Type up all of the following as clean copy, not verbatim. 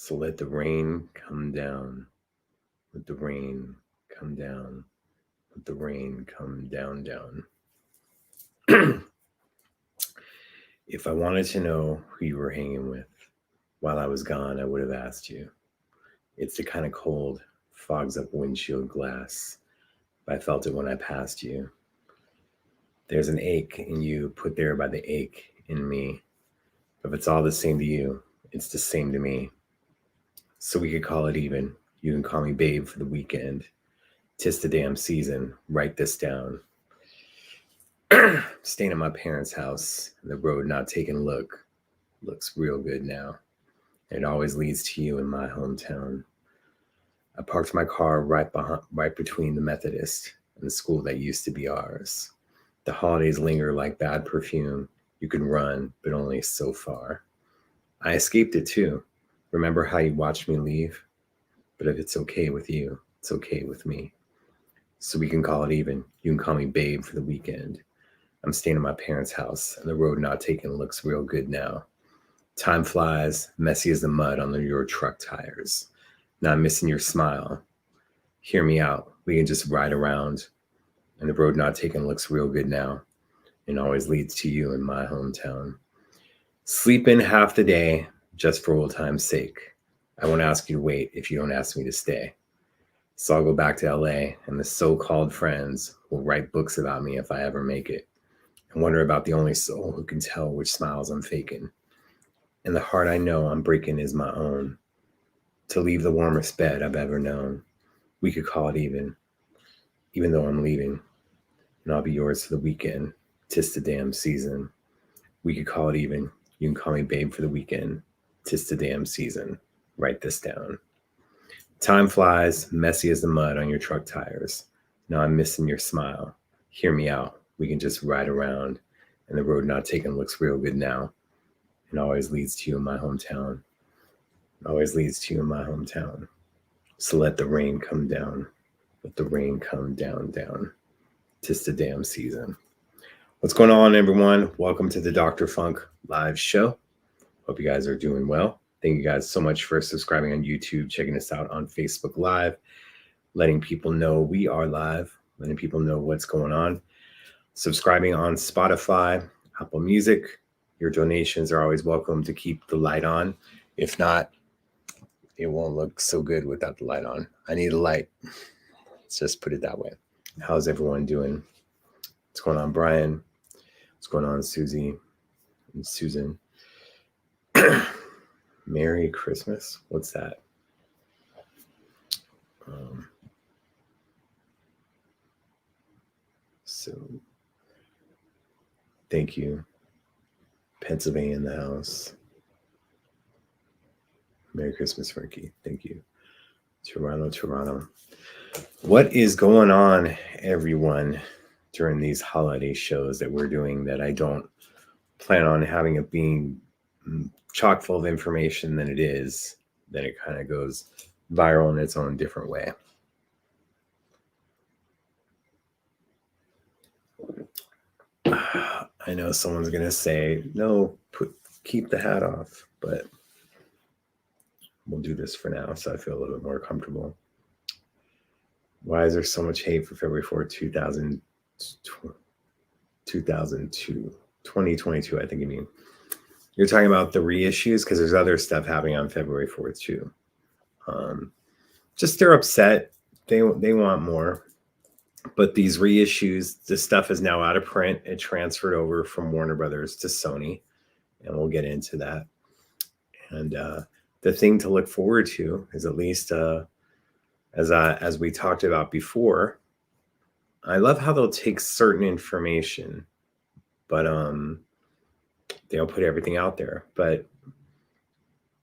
So let the rain come down. Let the rain come down. Let the rain come down, down. If I wanted to know who you were hanging with while I was gone, I would have asked you. It's the kind of cold fogs up windshield glass. I felt it when I passed you. There's an ache in you put there by the ache in me. If it's all the same to you, it's the same to me. So we could call it even. You can call me babe for the weekend. 'Tis the damn season. Write this down. Staying at my parents' house, and the road not taking a look. Looks real good now. It always leads to you in my hometown. I parked my car right between the Methodist and the school that used to be ours. The holidays linger like bad perfume. You can run, but only so far. I escaped it too. Remember how you watched me leave? But if it's okay with you, it's okay with me. So we can call it even. You can call me babe for the weekend. I'm staying at my parents' house, and the road not taken looks real good now. Time flies, messy as the mud on your truck tires. Not missing your smile. Hear me out. We can just ride around, and the road not taken looks real good now, and always leads to you in my hometown. Sleep in half the day, just for old time's sake. I won't ask you to wait if you don't ask me to stay. So I'll go back to LA, and the so-called friends will write books about me if I ever make it, and wonder about the only soul who can tell which smiles I'm faking. And the heart I know I'm breaking is my own. To leave the warmest bed I've ever known. We could call it even though I'm leaving. And I'll be yours for the weekend. 'Tis the damn season. We could call it even. You can call me babe for the weekend. 'Tis the damn season. Write this down. Time flies, messy as the mud on your truck tires. Now I'm missing your smile. Hear me out. We can just ride around. And the road not taken looks real good now. And always leads to you in my hometown. Always leads to you in my hometown. So let the rain come down. Let the rain come down, down. 'Tis the damn season. What's going on, everyone? Welcome to the Dr. Funk live show. Hope you guys are doing well. Thank you guys so much for subscribing on YouTube, checking us out on Facebook Live, letting people know we are live, letting people know what's going on. Subscribing on Spotify, Apple Music. Your donations are always welcome to keep the light on. If not, it won't look so good without the light on. I need a light. Let's just put it that way. How's everyone doing? What's going on, Brian? What's going on, Susie and Susan? Merry Christmas. What's that? So, thank you. Pennsylvania in the house. Merry Christmas, Ricky. Thank you. Toronto. What is going on, everyone, during these holiday shows that we're doing that I don't plan on having it being chock full of information than it is, then it kind of goes viral in its own different way. I know someone's going to say, no, keep the hat off, but we'll do this for now so I feel a little bit more comfortable. Why is there so much hate for February 4th, 2022, I think you mean. You're talking about the reissues because there's other stuff happening on February 4th too. Just they're upset. They want more. But these reissues, the stuff is now out of print. It transferred over from Warner Brothers to Sony, and we'll get into that. And the thing to look forward to is, at least as we talked about before, I love how they'll take certain information, but they'll put everything out there. But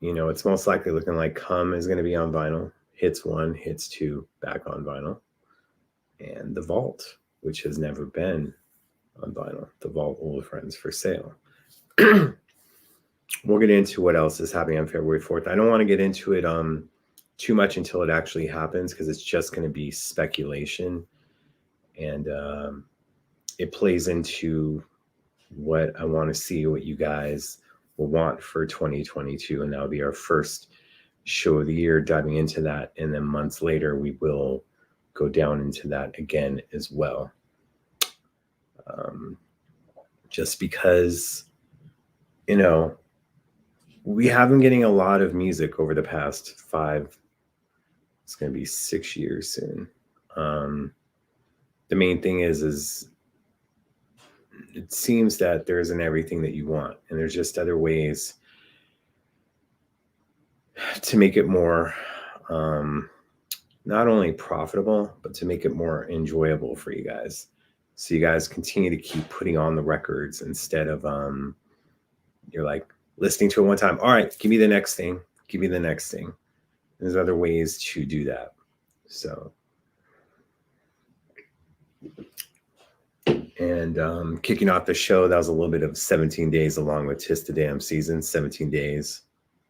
it's most likely looking like Come is going to be on vinyl. Hits 1, Hits 2, back on vinyl. And The Vault, which has never been on vinyl. The Vault Old Friends for Sale. We'll get into what else is happening on February 4th. I don't want to get into it too much until it actually happens, because it's just going to be speculation. And it plays into what I want to see, what you guys will want for 2022. And that'll be our first show of the year, diving into that. And then months later, we will go down into that again as well. Just because, you know, we have been getting a lot of music over the past 5, it's going to be 6 years soon. The main thing is it seems that there isn't everything that you want, and there's just other ways to make it more not only profitable, but to make it more enjoyable for you guys. So you guys continue to keep putting on the records instead of you're like listening to it one time. All right, give me the next thing. Give me the next thing. There's other ways to do that. So, and kicking off the show, that was a little bit of 17 Days along with Tis the Damn Season, 17 Days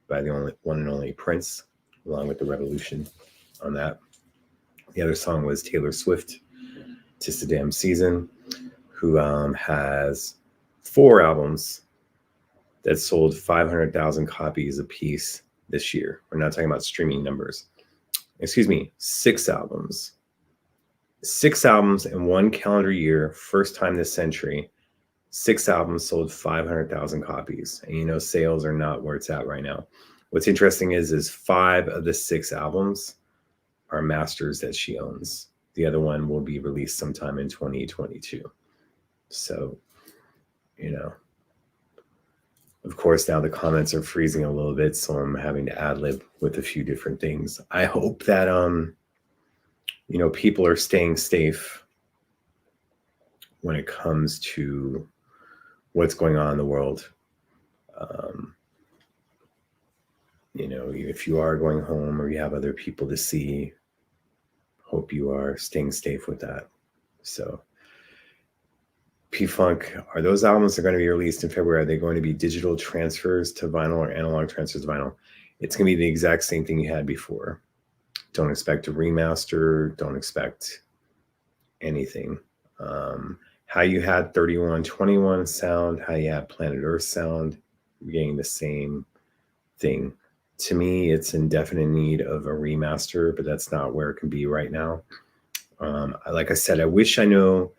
by the one and only Prince, along with The Revolution on that. The other song was Taylor Swift, Tis the Damn Season, who has 4 albums that sold 500,000 copies a piece this year. We're not talking about streaming numbers. Excuse me, 6 albums. 6 albums in 1 calendar year, first time this century. 6 albums sold 500,000 copies. And you know, sales are not where it's at right now. What's interesting is 5 of the 6 albums are masters that she owns. The other one will be released sometime in 2022. So, you know, of course, now the comments are freezing a little bit, so I'm having to ad-lib with a few different things. I hope that, you know, people are staying safe when it comes to what's going on in the world. You know, if you are going home or you have other people to see, hope you are staying safe with that. So, P-Funk, are those albums that are going to be released in February? Are they going to be digital transfers to vinyl or analog transfers to vinyl? It's going to be the exact same thing you had before. Don't expect a remaster. Don't expect anything. How you had 3121 sound, how you had Planet Earth sound, you're getting the same thing. To me, it's in definite need of a remaster, but that's not where it can be right now. Like I said, I wish I know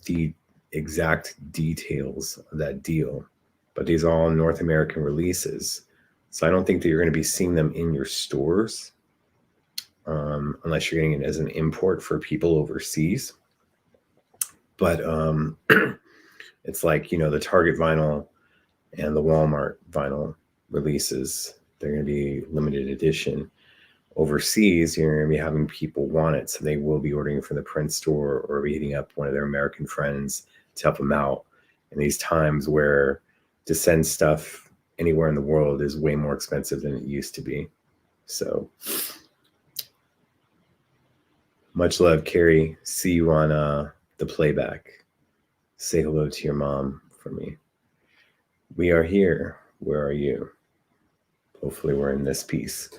the exact details of that deal, but these are all North American releases. So I don't think that you're going to be seeing them in your stores unless you're getting it as an import for people overseas. But it's like, you know, the Target vinyl and the Walmart vinyl releases, they're going to be limited edition. Overseas, you're going to be having people want it, so they will be ordering from the print store or be hitting up one of their American friends to help them out in these times where to send stuff anywhere in the world is way more expensive than it used to be. So much love, Carrie. See you on the playback. Say hello to your mom for me. We are here. Where are you? Hopefully we're in this piece.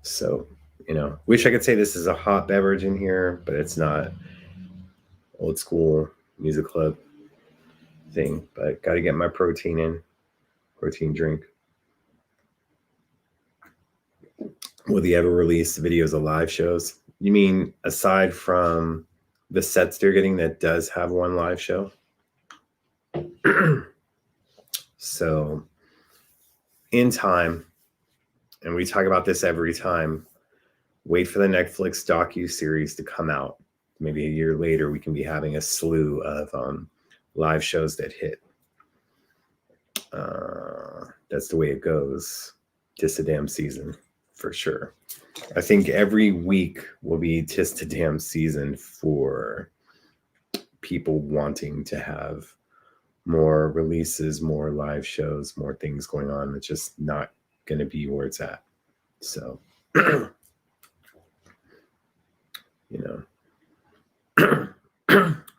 So, you know, wish I could say this is a hot beverage in here, but it's not. Old school music club thing, but got to get my protein drink. Will they ever release videos of live shows? You mean aside from the sets they're getting that does have one live show? So in time, and we talk about this every time, wait for the Netflix docu-series to come out. Maybe a year later, we can be having a slew of live shows that hit. That's the way it goes. Tis the Damn Season, for sure. I think every week will be Tis the Damn Season for people wanting to have more releases, more live shows, more things going on. It's just not going to be where it's at. So, you know,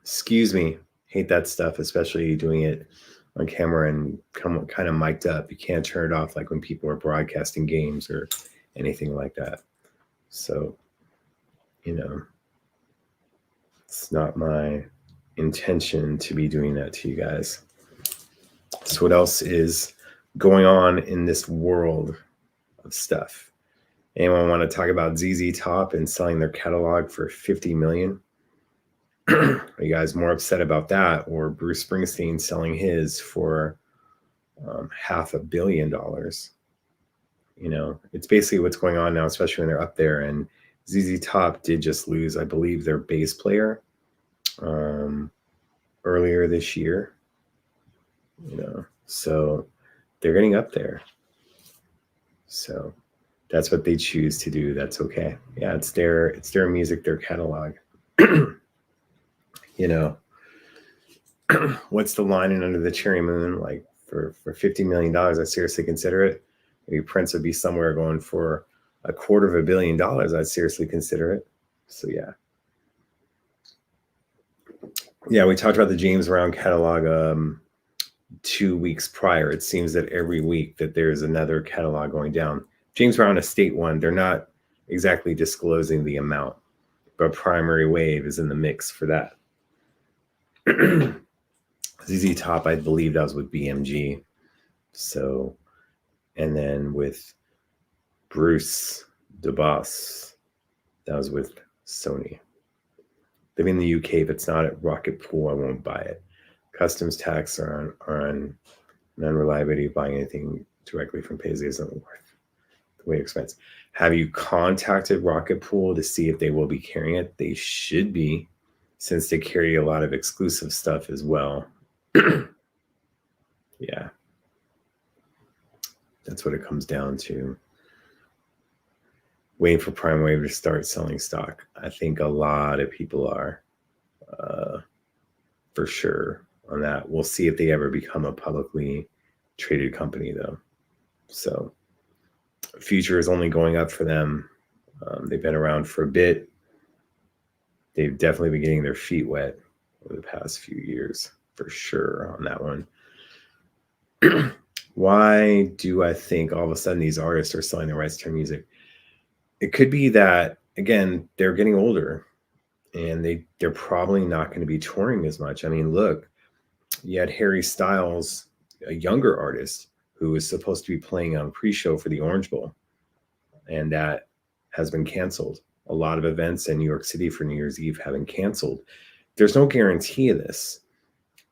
excuse me, hate that stuff, especially doing it on camera and kind of mic'd up. You can't turn it off like when people are broadcasting games or anything like that. So, you know, it's not my intention to be doing that to you guys. So what else is going on in this world of stuff? Anyone want to talk about ZZ Top and selling their catalog for $50 million? Are you guys more upset about that, or Bruce Springsteen selling his for $500 million? It's basically what's going on now, especially when they're up there. And ZZ Top did just lose, I believe, their bass player earlier this year. So they're getting up there. So that's what they choose to do. That's okay. Yeah, it's their music, their catalog. What's the line in Under the Cherry Moon? Like for $50 million, I seriously consider it. Maybe Prince would be somewhere going for $250 million. I'd seriously consider it. So yeah, we talked about the James Brown catalog 2 weeks prior. It seems that every week that there's another catalog going down. James Brown Estate one, they're not exactly disclosing the amount, but Primary Wave is in the mix for that. ZZ Top, I believe that was with BMG. So, and then with Bruce DeBoss, that was with Sony. Living in the UK, if it's not at Rocket Pool, I won't buy it. Customs tax are on non-reliability. Buying anything directly from Paisley isn't worth the way expense. Have you contacted Rocket Pool to see if they will be carrying it? They should be, since they carry a lot of exclusive stuff as well. Yeah. That's what it comes down to. Waiting for Prime Wave to start selling stock. I think a lot of people are, for sure, on that. We'll see if they ever become a publicly traded company, though. So, future is only going up for them. They've been around for a bit. They've definitely been getting their feet wet over the past few years, for sure, on that one. Why do I think all of a sudden these artists are selling their rights to their music? It could be that, again, they're getting older and they're probably not going to be touring as much. I mean, look, you had Harry Styles, a younger artist, who was supposed to be playing on pre-show for the Orange Bowl, and that has been canceled. A lot of events in New York City for New Year's Eve have been canceled. There's no guarantee of this.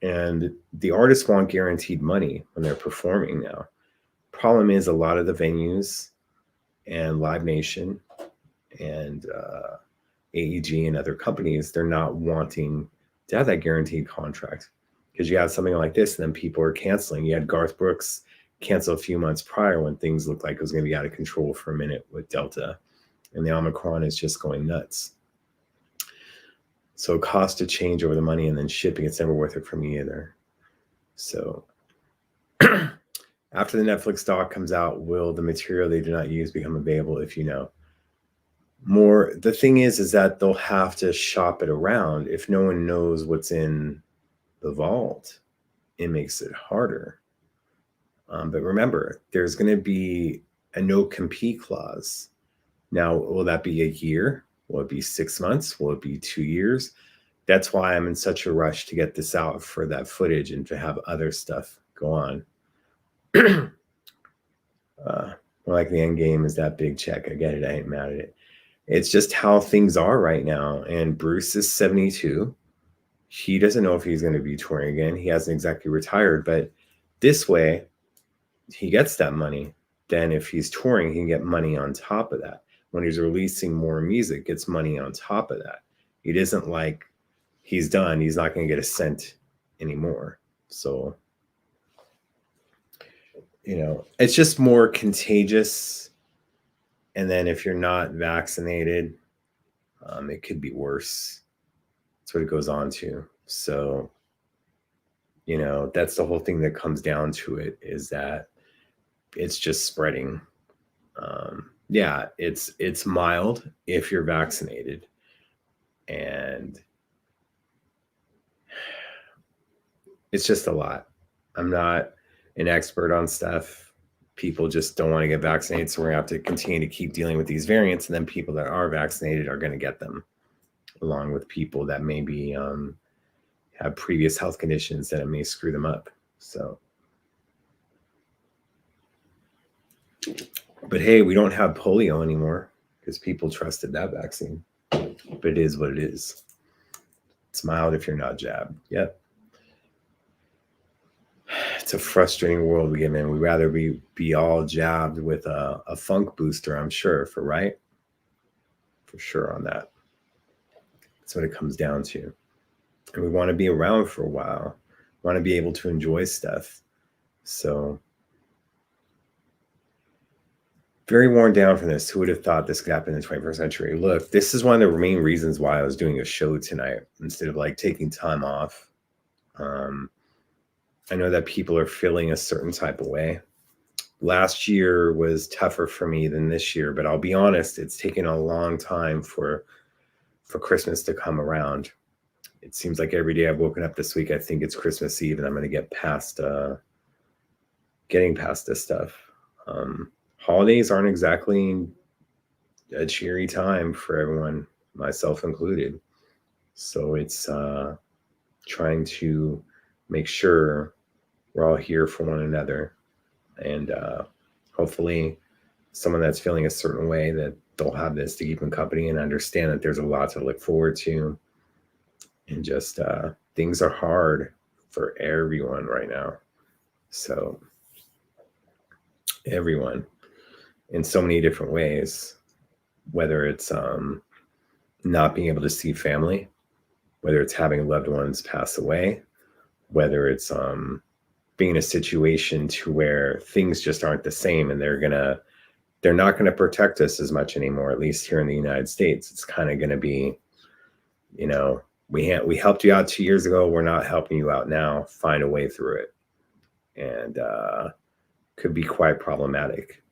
And the artists want guaranteed money when they're performing now. Problem is, a lot of the venues and Live Nation and AEG and other companies, they're not wanting to have that guaranteed contract, because you have something like this and then people are canceling. You had Garth Brooks cancel a few months prior when things looked like it was going to be out of control for a minute with Delta, and the Omicron is just going nuts. So cost to change over the money, and then shipping, it's never worth it for me either. So after the Netflix doc comes out, will the material they do not use become available, if you know? More, the thing is that they'll have to shop it around. If no one knows what's in the vault, it makes it harder. But remember, there's going to be a no compete clause. Now, will that be a year? Will it be 6 months? Will it be 2 years? That's why I'm in such a rush to get this out, for that footage and to have other stuff go on. Like the end game is that big check. I get it. I ain't mad at it. It's just how things are right now. And Bruce is 72. He doesn't know if he's going to be touring again. He hasn't exactly retired, but this way he gets that money. Then if he's touring, he can get money on top of that. When he's releasing more music, gets money on top of that. It isn't like he's done. He's not going to get a cent anymore. So, it's just more contagious. And then if you're not vaccinated, it could be worse. That's what it goes on to. So, that's the whole thing that comes down to it, is that it's just spreading. Yeah, it's mild if you're vaccinated, and it's just a lot. I'm not an expert on stuff. People just don't want to get vaccinated, so we're going to have to continue to keep dealing with these variants, and then people that are vaccinated are going to get them, along with people that maybe have previous health conditions that it may screw them up. So But hey, we don't have polio anymore because people trusted that vaccine. But it is what it is. It's mild if you're not jabbed. Yep. It's a frustrating world we live in. We'd rather be all jabbed with a funk booster, I'm sure, for sure on that. That's what it comes down to. And we want to be around for a while. We want to be able to enjoy stuff. So very worn down from this. Who would have thought this could happen in the 21st century? Look, this is one of the main reasons why I was doing a show tonight instead of like taking time off. I know that people are feeling a certain type of way. Last year was tougher for me than this year, but I'll be honest, it's taken a long time for Christmas to come around. It seems like every day I've woken up this week, I think it's Christmas Eve and I'm going to get past, getting past this stuff. Holidays aren't exactly a cheery time for everyone, myself included. So it's trying to make sure we're all here for one another. And hopefully someone that's feeling a certain way that they'll have this to keep them company and understand that there's a lot to look forward to. And just things are hard for everyone right now. So everyone in so many different ways, whether it's not being able to see family, whether it's having loved ones pass away, whether it's being in a situation to where things just aren't the same and they're not going to protect us as much anymore, at least here in the United States. It's kind of going to be, we helped you out 2 years ago. We're not helping you out now. Find a way through it. And could be quite problematic.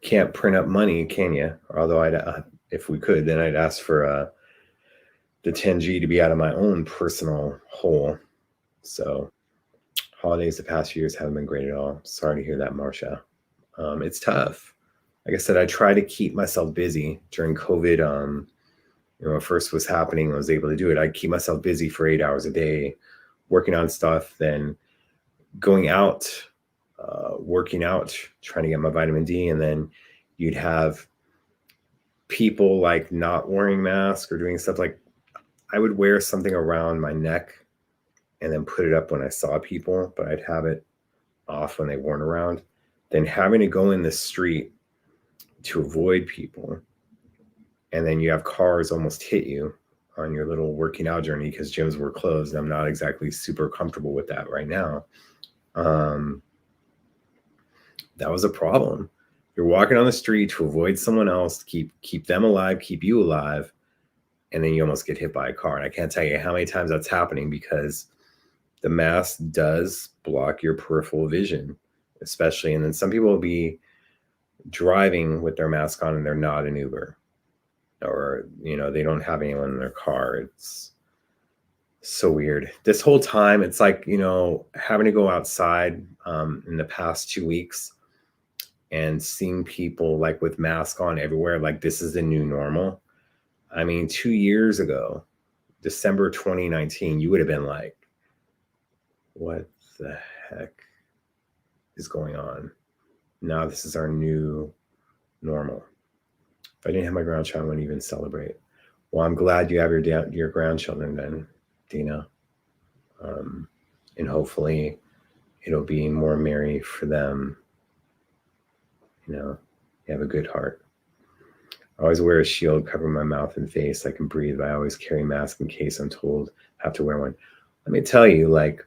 Can't print up money, can you? Although if we could, then I'd ask for the 10G to be out of my own personal hole. So holidays the past few years haven't been great at all. Sorry to hear that, Marcia. It's tough. Like I said, I try to keep myself busy during COVID. When it first was happening, I was able to do it. I'd keep myself busy for 8 hours a day, working on stuff, then going out, working out, trying to get my vitamin D. And then you'd have people like not wearing masks or doing stuff like I would wear something around my neck and then put it up when I saw people, but I'd have it off when they weren't around. Then having to go in the street to avoid people. And then you have cars almost hit you on your little working out journey because gyms were closed. I'm not exactly super comfortable with that right now. That was a problem. You're walking on the street to avoid someone else, keep them alive, keep you alive, and then you almost get hit by a car. And I can't tell you how many times that's happening because the mask does block your peripheral vision, especially. And then some people will be driving with their mask on and they're not an Uber, or they don't have anyone in their car. It's so weird. This whole time, it's like having to go outside in the past 2 weeks and seeing people like with masks on everywhere, like this is the new normal. I mean, 2 years ago, December 2019, you would have been like, what the heck is going on? Now this is our new normal. If I didn't have my grandchild, I wouldn't even celebrate. Well, I'm glad you have your grandchildren then, Dina. And hopefully it'll be more merry for them. You have a good heart. I always wear a shield covering my mouth and face. I can breathe, but I always carry a mask in case I'm told I have to wear one. Let me tell you, like,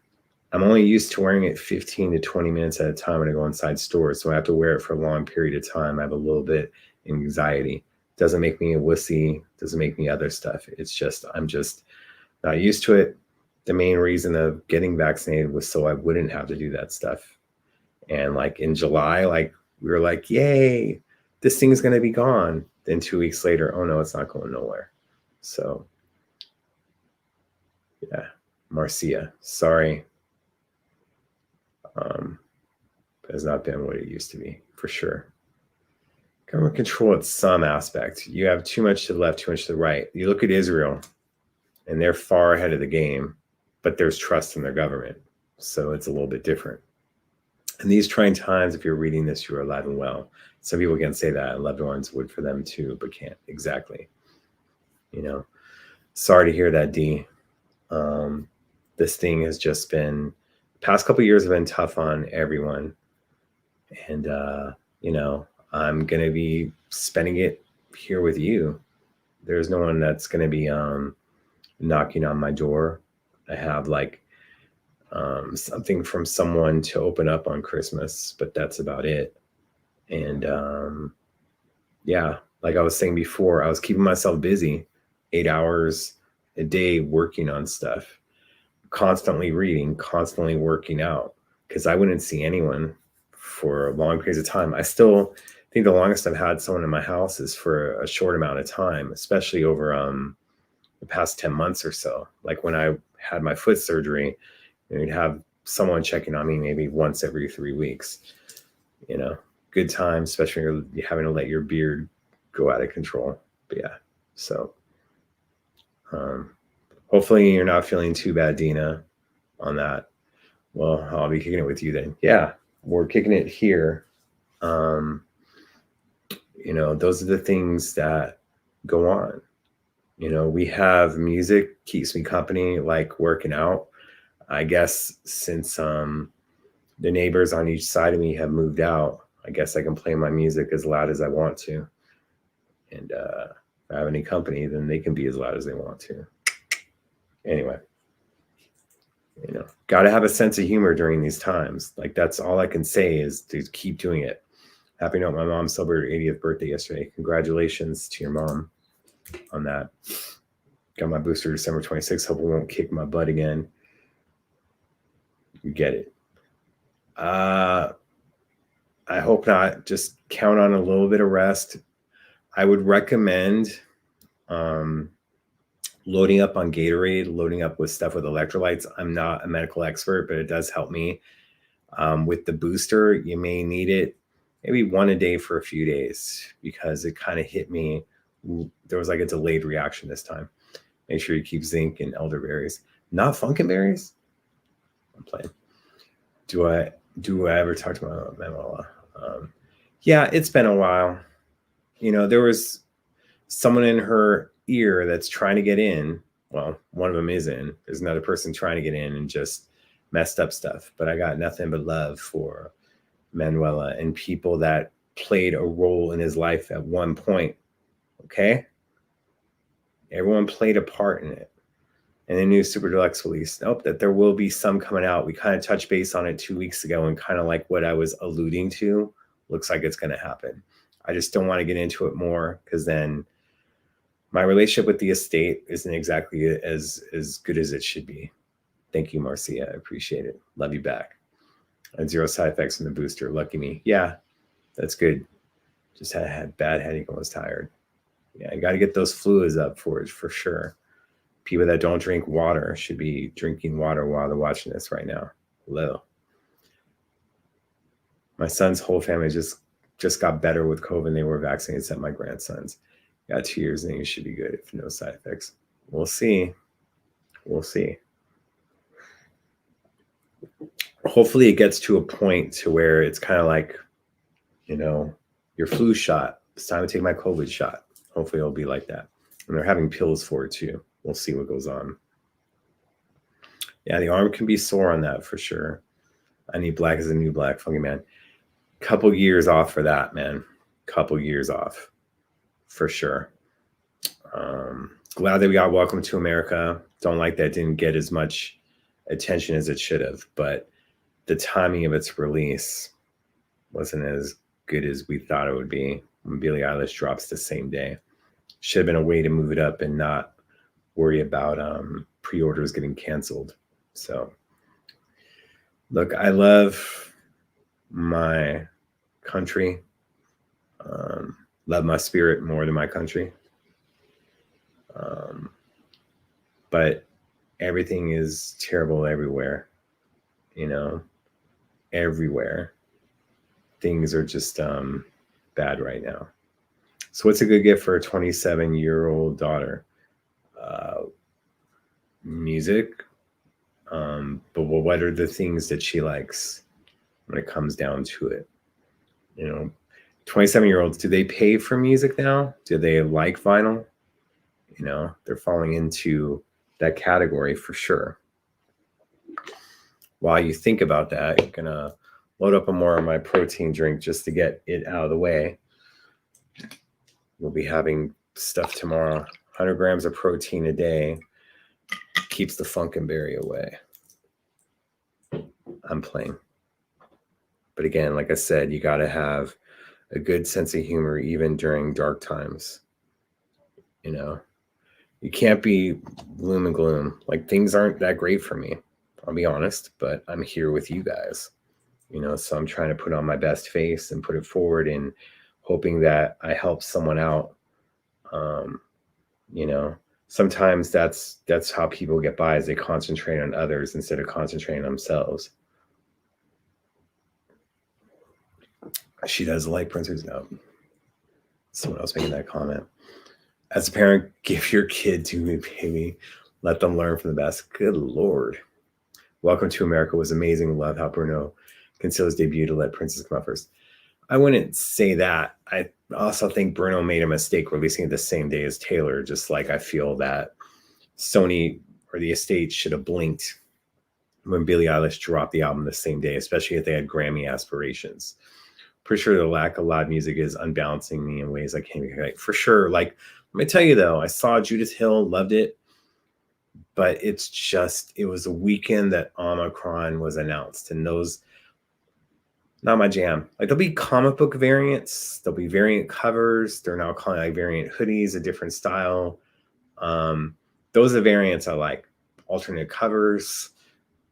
I'm only used to wearing it 15 to 20 minutes at a time when I go inside stores. So I have to wear it for a long period of time. I have a little bit of anxiety. Doesn't make me a wussy. Doesn't make me other stuff. It's just, I'm just not used to it. The main reason of getting vaccinated was so I wouldn't have to do that stuff. And like in July, like we were like, yay, this thing's going to be gone. Then 2 weeks later, oh no, it's not going nowhere. So yeah, Marcia, sorry. It has not been what it used to be, for sure. Government control at some aspect. You have too much to the left, too much to the right. You look at Israel, and they're far ahead of the game, but there's trust in their government. So it's a little bit different. In these trying times, if you're reading this, you are alive and well. Some people can say that, and loved ones would for them too, but can't. Exactly. You know, sorry to hear that, D. This thing has just been, past couple years have been tough on everyone. And, I'm going to be spending it here with you. There's no one that's going to be knocking on my door. I have like something from someone to open up on Christmas, but that's about it. And yeah, like I was saying before, I was keeping myself busy 8 hours a day working on stuff, constantly reading, constantly working out, because I wouldn't see anyone for long periods of time. I still think the longest I've had someone in my house is for a short amount of time, especially over the past 10 months or so. Like when I had my foot surgery, you'd have someone checking on me maybe once every 3 weeks. Good time, especially when you're having to let your beard go out of control. But yeah, so hopefully you're not feeling too bad, Dina, on that. Well, I'll be kicking it with you then. Yeah, we're kicking it here. Those are the things that go on. We have music, keeps me company, like working out. I guess since the neighbors on each side of me have moved out, I guess I can play my music as loud as I want to. And if I have any company, then they can be as loud as they want to. Anyway, got to have a sense of humor during these times. Like, that's all I can say is to keep doing it. Happy note, my mom celebrated her 80th birthday yesterday. Congratulations to your mom on that. Got my booster December 26th. Hope it won't kick my butt again. You get it. I hope not. Just count on a little bit of rest. I would recommend loading up on Gatorade, loading up with stuff with electrolytes. I'm not a medical expert, but it does help me. With the booster, you may need it maybe one a day for a few days, because it kind of hit me. There was like a delayed reaction this time. Make sure you keep zinc and elderberries, not Funkenberries. I'm playing. Do I ever talk to my mama? Yeah, it's been a while. There was someone in her ear that's trying to get in. Well, one of them is in. There's another person trying to get in and just messed up stuff. But I got nothing but love for Manuela and people that played a role in his life at one point. Okay? Everyone played a part in it. And the new Super Deluxe release, that there will be some coming out. We kind of touched base on it 2 weeks ago, and kind of like what I was alluding to, looks like it's going to happen. I just don't want to get into it more, because then my relationship with the estate isn't exactly as good as it should be. Thank you, Marcia. I appreciate it. Love you back. And 0 side effects from the booster. Lucky me. Yeah, that's good. Just had bad headache and was tired. Yeah, you got to get those fluids up for sure. People that don't drink water should be drinking water while they're watching this right now. Hello. My son's whole family just got better with COVID. They were vaccinated, except my grandsons. Got 2 years and you should be good if no side effects. We'll see. Hopefully it gets to a point to where it's kind of like, your flu shot. It's time to take my COVID shot. Hopefully it'll be like that. And they're having pills for it too. We'll see what goes on. Yeah, the arm can be sore on that for sure. I need black as a new black, funky man. Couple years off for that, man. Couple years off for sure. Glad that we got Welcome to America. Don't like that didn't get as much attention as it should have, but the timing of its release wasn't as good as we thought it would be. When Billie Eilish drops the same day. Should have been a way to move it up and not worry about pre-orders getting canceled. So look, I love my country. Love my spirit more than my country. But everything is terrible everywhere. Everywhere. Things are just bad right now. So what's a good gift for a 27-year-old daughter? Music. But what are the things that she likes? when it comes down to it. 27-year-olds, do they pay for music now? Do they like vinyl? They're falling into that category for sure. While you think about that, I'm going to load up more of my protein drink just to get it out of the way. We'll be having stuff tomorrow. 100 grams of protein a day keeps the Funkenberry away. I'm playing. But again, like I said, you got to have a good sense of humor even during dark times. You can't be gloom and gloom. Like, things aren't that great for me, I'll be honest, but I'm here with you guys. So I'm trying to put on my best face and put it forward and hoping that I help someone out. Sometimes that's how people get by, is they concentrate on others instead of concentrating on themselves. She does like printers now. Someone else making that comment. As a parent, give your kid to me, baby. Let them learn from the best. Good Lord. Welcome to America was amazing. Love how Bruno concealed his debut to let Princess come out first. I wouldn't say that. I also think Bruno made a mistake releasing it the same day as Taylor, just like I feel that Sony or the estate should have blinked when Billie Eilish dropped the album the same day, especially if they had Grammy aspirations. Pretty sure the lack of live music is unbalancing me in ways I can't be for sure. Like, let me tell you though, I saw Judith Hill, loved it, but it was a weekend that Omicron was announced, and those, not my jam. Like, there'll be comic book variants, there'll be variant covers. They're now calling like variant hoodies, a different style. Those are the variants I like. Alternate covers,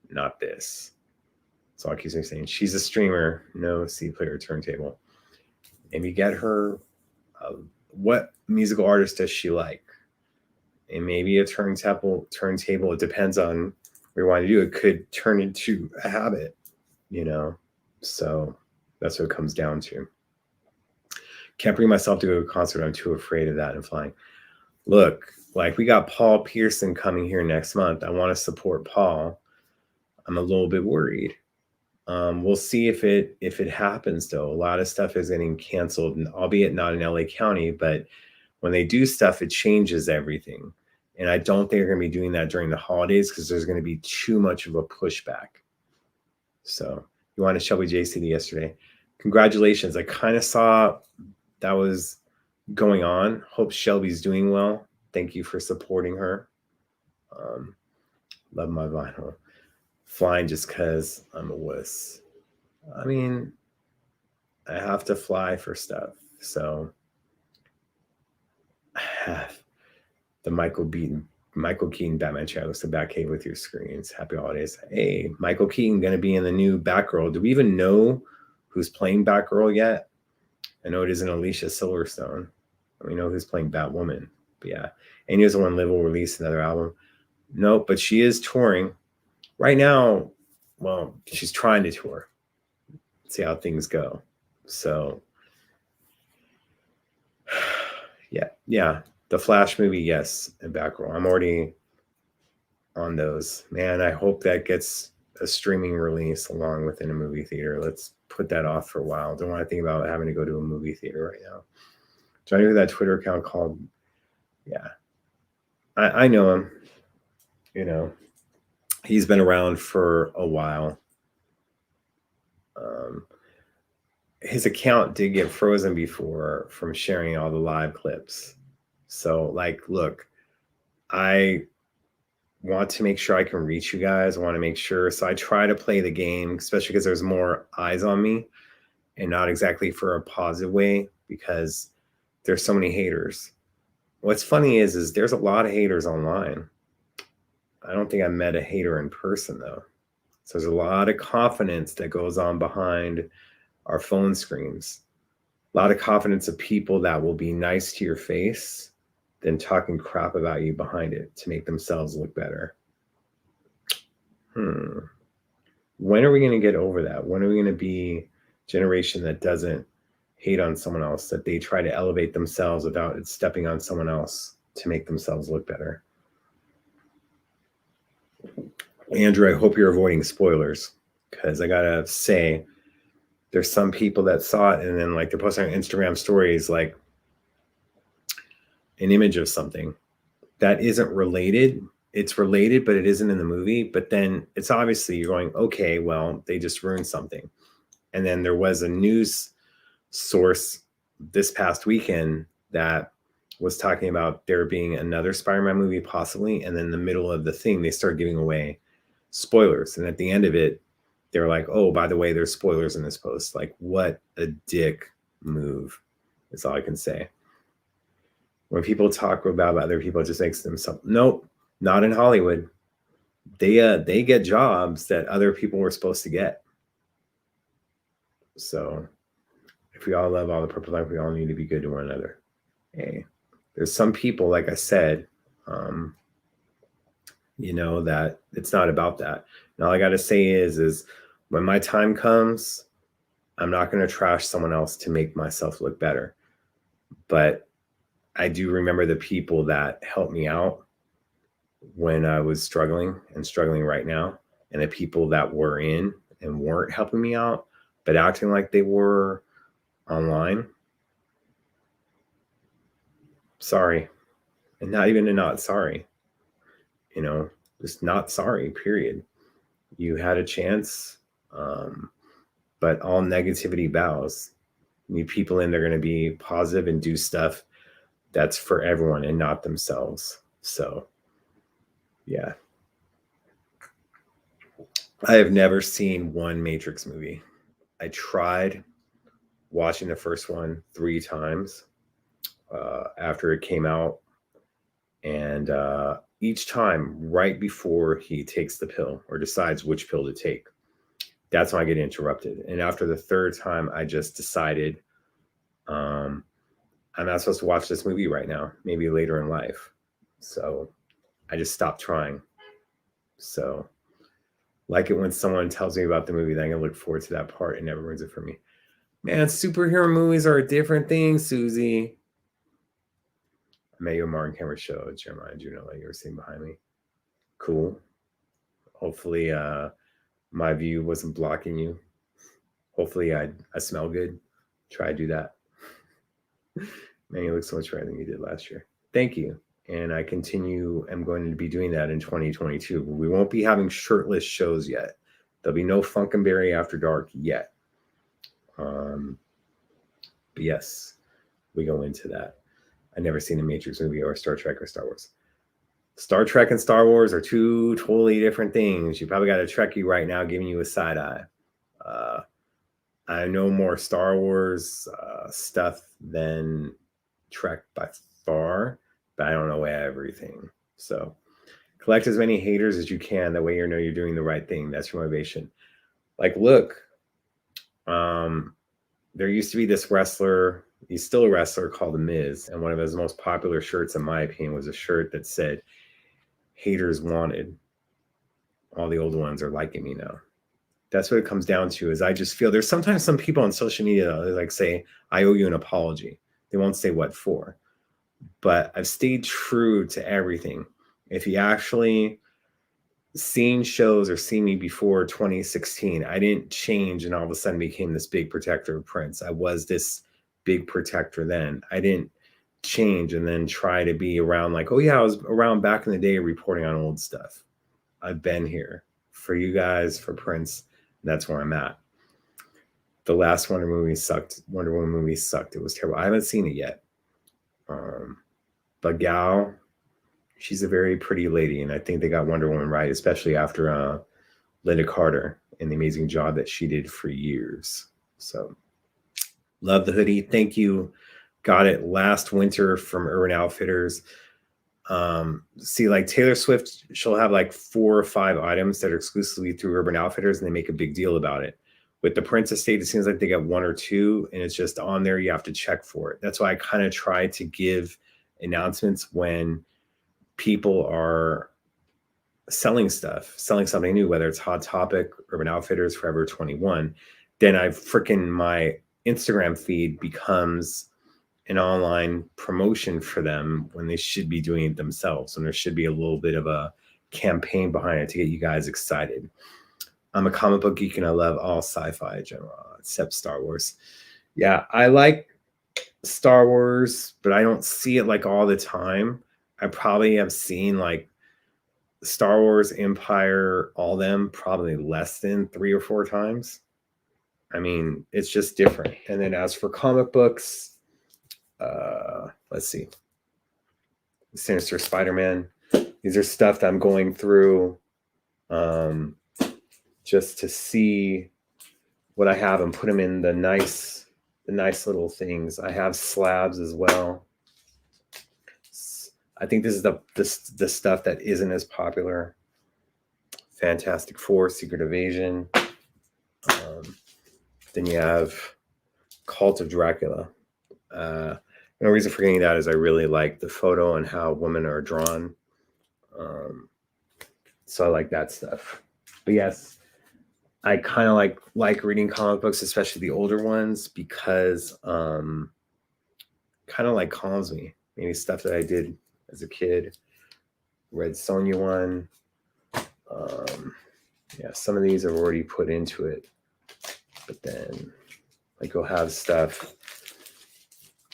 not this. So I keep saying she's a streamer, no C player turntable. And you get her, what musical artist does she like? And maybe a turntable. It depends on where you want to do it. Could turn into a habit, So that's what it comes down to. Can't bring myself to go to a concert. I'm too afraid of that and flying. Look, like, we got Paul Pearson coming here next month. I want to support Paul. I'm a little bit worried. We'll see if it happens though. A lot of stuff is getting canceled, and albeit not in LA County, but when they do stuff, it changes everything. And I don't think they're going to be doing that during the holidays because there's going to be too much of a pushback. So you wanted Shelby JCD yesterday. Congratulations. I kind of saw that was going on. Hope Shelby's doing well. Thank you for supporting her. Love my vinyl. Flying just because I'm a wuss. I mean, I have to fly for stuff. So I have the Michael Keaton Batman chat looks to Batcave with your screens. Happy holidays. Hey, Michael Keaton going to be in the new Batgirl. Do we even know who's playing Batgirl yet? I know it isn't Alicia Silverstone. We know who's playing Batwoman. But yeah. And here's the one Liv will release another album. Nope, but she is touring. Right now, well, she's trying to tour. See how things go. So, yeah. The Flash movie, yes, and Batgirl. I'm already on those. Man, I hope that gets a streaming release along within a movie theater. Let's put that off for a while. Don't want to think about having to go to a movie theater right now. Do I know who that Twitter account called? Yeah. I know him. He's been around for a while. His account did get frozen before from sharing all the live clips. So, like, look, I want to make sure I can reach you guys. I want to make sure. So I try to play the game, especially because there's more eyes on me, and not exactly for a positive way because there's so many haters. What's funny is there's a lot of haters online. I don't think I met a hater in person, though. So there's a lot of confidence that goes on behind our phone screens. A lot of confidence of people that will be nice to your face than talking crap about you behind it to make themselves look better. When are we going to get over that? When are we going to be a generation that doesn't hate on someone else, that they try to elevate themselves without stepping on someone else to make themselves look better? Andrew, I hope you're avoiding spoilers, because I gotta say, there's some people that saw it and then like they're posting on Instagram stories like an image of something that isn't related. It's related, but it isn't in the movie. But then it's obviously you're going, okay, well, they just ruined something. And then there was a news source this past weekend that was talking about there being another Spider-Man movie possibly. And then in the middle of the thing, they start giving away spoilers. And at the end of it, they're like, oh, by the way, there's spoilers in this post. Like, what a dick move. That's all I can say. When people talk about other people, it just makes them something. Nope, not in Hollywood. They get jobs that other people were supposed to get. So if we all love all the purple life, we all need to be good to one another. Hey, there's some people, like I said, that it's not about that. And all I got to say is when my time comes, I'm not going to trash someone else to make myself look better. But I do remember the people that helped me out when I was struggling and struggling right now, and the people that were in and weren't helping me out, but acting like they were online. Sorry. And not even a not sorry. Just not sorry, period. You had a chance, but all negativity bows. You need people in, they're going to be positive and do stuff that's for everyone and not themselves. So, yeah. I have never seen one Matrix movie. I tried watching the first one 3 times after it came out. And each time, right before he takes the pill or decides which pill to take, that's when I get interrupted. And after the 3rd time, I just decided I'm not supposed to watch this movie right now, maybe later in life. So I just stopped trying. So like it when someone tells me about the movie, then I can look forward to that part. It never ruins it for me. Man, superhero movies are a different thing, Susie. I met you at Martin Cameron show, Jeremiah Juno, like you were seeing behind me. Cool. Hopefully my view wasn't blocking you. Hopefully I smell good. Try to do that. Man, you look so much better than you did last year. Thank you. And I am going to be doing that in 2022. We won't be having shirtless shows yet. There'll be no Funkenberry After Dark yet. But yes, we go into that. I've never seen a Matrix movie or Star Trek or Star Wars. Star Trek and Star Wars are 2 totally different things. You probably got a Trekkie right now giving you a side eye. I know more Star Wars stuff than Trek by far, but I don't know everything. So collect as many haters as you can. That way you know you're doing the right thing. That's your motivation. Like, look, there used to be this wrestler. He's still a wrestler called The Miz. And one of his most popular shirts, in my opinion, was a shirt that said, haters wanted. All the old ones are liking me now. That's what it comes down to. Is I just feel there's sometimes some people on social media that like say, I owe you an apology. They won't say what for. But I've stayed true to everything. If you actually seen shows or seen me before 2016, I didn't change and all of a sudden became this big protector of Prince. I was this big protector then. I didn't change and then try to be around like, oh yeah, I was around back in the day reporting on old stuff. I've been here for you guys, for Prince. That's where I'm at. The last Wonder Woman movie sucked. It was terrible. I haven't seen it yet. But Gal, she's a very pretty lady, and I think they got Wonder Woman right, especially after Linda Carter and the amazing job that she did for years. So love the hoodie. Thank you. Got it last winter from Urban Outfitters. See, like Taylor Swift, she'll have like 4 or 5 items that are exclusively through Urban Outfitters, and they make a big deal about it. With the Prince Estate, it seems like they got 1 or 2, and it's just on there. You have to check for it. That's why I kind of try to give announcements when people are selling something new, whether it's Hot Topic, Urban Outfitters, Forever 21. Then my Instagram feed becomes an online promotion for them when they should be doing it themselves. And there should be a little bit of a campaign behind it to get you guys excited. I'm a comic book geek and I love all sci-fi in general, except Star Wars. Yeah, I like Star Wars, but I don't see it like all the time. I probably have seen like Star Wars, Empire, all them probably less than 3 or 4 times. I mean, it's just different. And then as for comic books, let's see. Sinister Spider-Man. These are stuff that I'm going through just to see what I have and put them in the nice little things. I have slabs as well. I think this is the stuff that isn't as popular. Fantastic Four, Secret Invasion. Then you have Cult of Dracula. No reason for getting that is I really like the photo and how women are drawn. So I like that stuff. But yes, I kind of like reading comic books, especially the older ones, because kind of like calms me. Maybe stuff that I did as a kid. Red Sonja one. Yeah, some of these are already put into it. But then like you'll have stuff.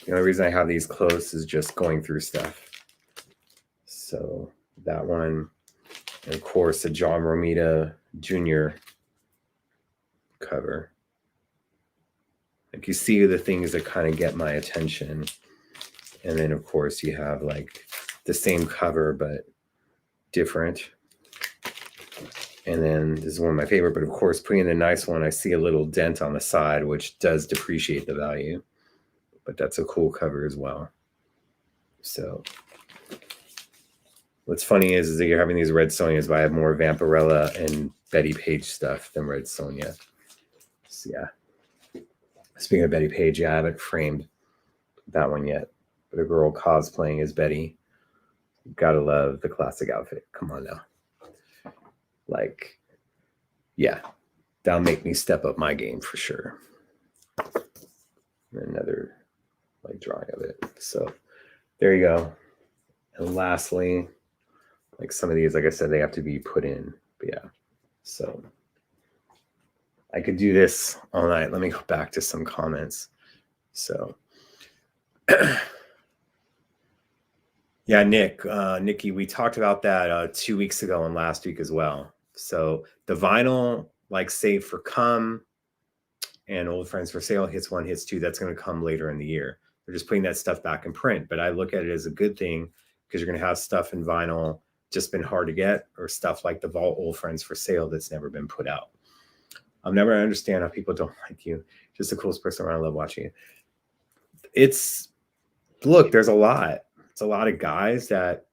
The only reason I have these close is just going through stuff. So that one, and of course, the John Romita Jr. cover. Like you see the things that kind of get my attention. And then, of course, you have like the same cover, but different. And then this is one of my favorite, but of course, putting in the nice one, I see a little dent on the side, which does depreciate the value. But that's a cool cover as well. So what's funny is that you're having these Red Sonjas, but I have more Vampirella and Betty Page stuff than Red Sonja. So yeah. Speaking of Betty Page, yeah, I haven't framed that one yet. But a girl cosplaying as Betty. Gotta love the classic outfit. Come on now. Like, yeah, that'll make me step up my game for sure. Another like drawing of it. So there you go. And lastly, like some of these, like I said, they have to be put in. But yeah, so I could do this all night. Let me go back to some comments. So yeah, Nikki, we talked about that 2 weeks ago and last week as well. So the vinyl, like Save for Come and Old Friends for Sale, hits 1, hits 2, that's going to come later in the year. They're just putting that stuff back in print. But I look at it as a good thing because you're going to have stuff in vinyl just been hard to get, or stuff like the Vault Old Friends for Sale that's never been put out. I'll never understand how people don't like you. Just the coolest person around. I love watching you. Look, there's a lot. It's a lot of guys that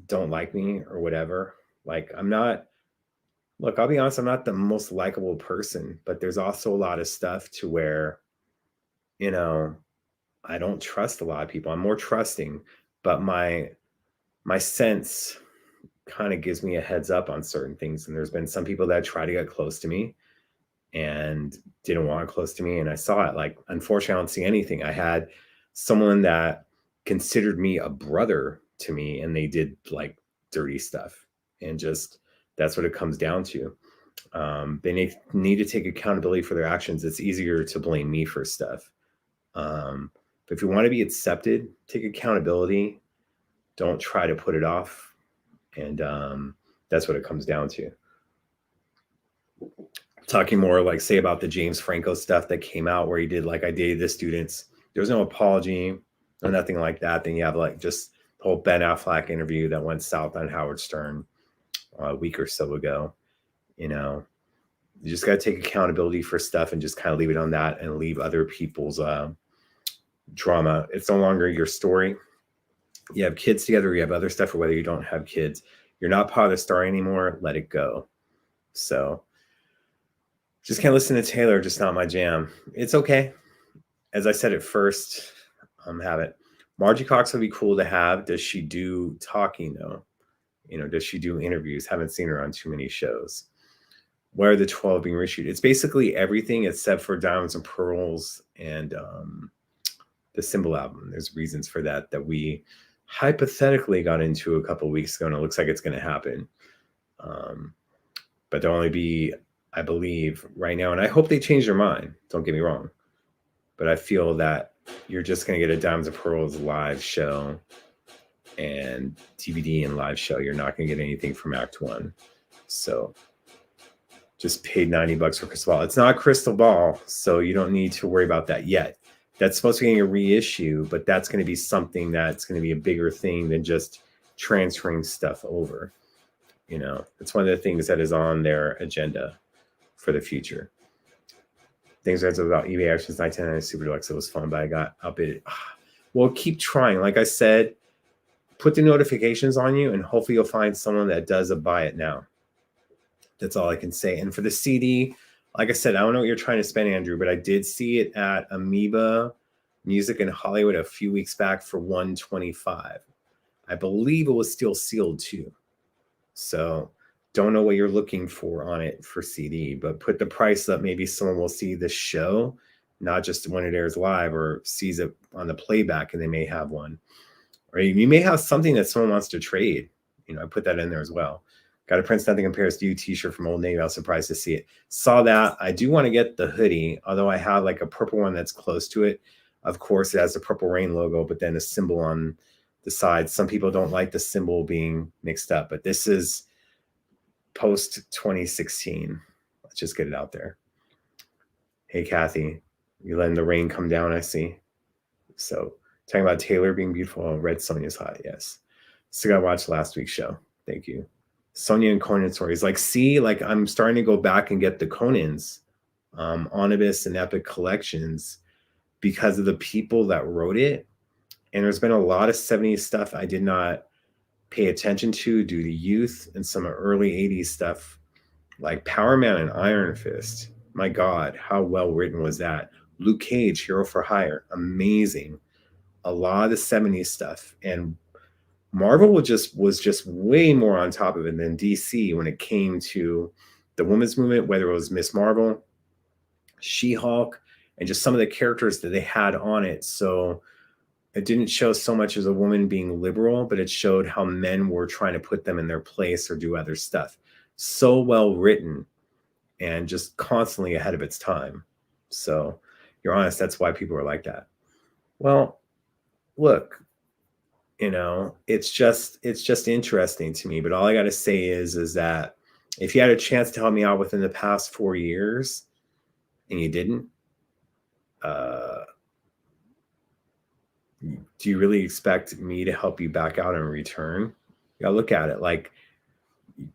don't like me or whatever. Like I'll be honest, I'm not the most likable person, but there's also a lot of stuff to where, I don't trust a lot of people. I'm more trusting, but my sense kind of gives me a heads up on certain things. And there's been some people that try to get close to me and didn't want close to me. And I saw it. Like, unfortunately, I don't see anything. I had someone that considered me a brother to me, and they did like dirty stuff. And just, that's what it comes down to. They need to take accountability for their actions. It's easier to blame me for stuff. But if you want to be accepted, take accountability. Don't try to put it off. And that's what it comes down to. Talking more like, say, about the James Franco stuff that came out where he did like, I dated the students. There was no apology or nothing like that. Then you have like just the whole Ben Affleck interview that went south on Howard Stern a week or so ago. You just got to take accountability for stuff and just kind of leave it on that and leave other people's drama. It's no longer your story. You have kids together, you have other stuff, or whether you don't have kids, you're not part of the story anymore. Let it go. So just can't listen to Taylor, just not my jam. It's okay. As I said at first, have it. Margie Cox would be cool to have. Does she do talking though? Does she do interviews? Haven't seen her on too many shows. Where are the 12 being reissued? It's basically everything except for Diamonds and Pearls and the Symbol album. There's reasons for that we hypothetically got into a couple of weeks ago, and it looks like it's going to happen. But there'll only be I believe right now, and I hope they change their mind. Don't get me wrong, but I feel that you're just going to get a Diamonds and Pearls live show and DVD and live show. You're not going to get anything from Act One. So just paid $90 for Crystal Ball. It's not Crystal Ball, so you don't need to worry about that yet. That's supposed to be a reissue, but that's going to be something that's going to be a bigger thing than just transferring stuff over. You know, it's one of the things that is on their agenda for the future. Things that's about eBay Actions 1999 Super Deluxe. It was fun, but I got outbid. Well, keep trying. Like I said, put the notifications on you, and hopefully you'll find someone that does a buy it now. That's all I can say. And for the CD, like I said, I don't know what you're trying to spend, Andrew, but I did see it at Amoeba Music in Hollywood a few weeks back for $125. I believe it was still sealed too. So don't know what you're looking for on it for CD, but put the price up. Maybe someone will see the show, not just when it airs live, or sees it on the playback and they may have one. Or you may have something that someone wants to trade. You know, I put that in there as well. Got a Prince Nothing Compares to You t-shirt from Old Navy. I was surprised to see it. Saw that. I do want to get the hoodie, although I have like a purple one that's close to it. Of course, it has the Purple Rain logo, but then a symbol on the side. Some people don't like the symbol being mixed up, but this is post 2016. Let's just get it out there. Hey, Kathy, you letting the rain come down, I see. So talking about Taylor being beautiful. Oh, Red Sonja's hot. Yes. Still got to watch last week's show. Thank you. Sonja and Conan stories. Like, see, like I'm starting to go back and get the Conans, Omnibus and Epic collections because of the people that wrote it. And there's been a lot of 70s stuff I did not pay attention to due to youth, and some early 80s stuff like Power Man and Iron Fist. My God, how well written was that? Luke Cage, Hero for Hire. Amazing. A lot of the 70s stuff. And Marvel was just way more on top of it than DC when it came to the women's movement, whether it was Miss Marvel, She-Hulk, and just some of the characters that they had on it. So it didn't show so much as a woman being liberal, but it showed how men were trying to put them in their place or do other stuff. So well written and just constantly ahead of its time. So you're honest, that's why people are like that. Well, look, you know, it's just interesting to me. But all I got to say is that if you had a chance to help me out within the past 4 years and you didn't, do you really expect me to help you back out in return? You gotta look at it like,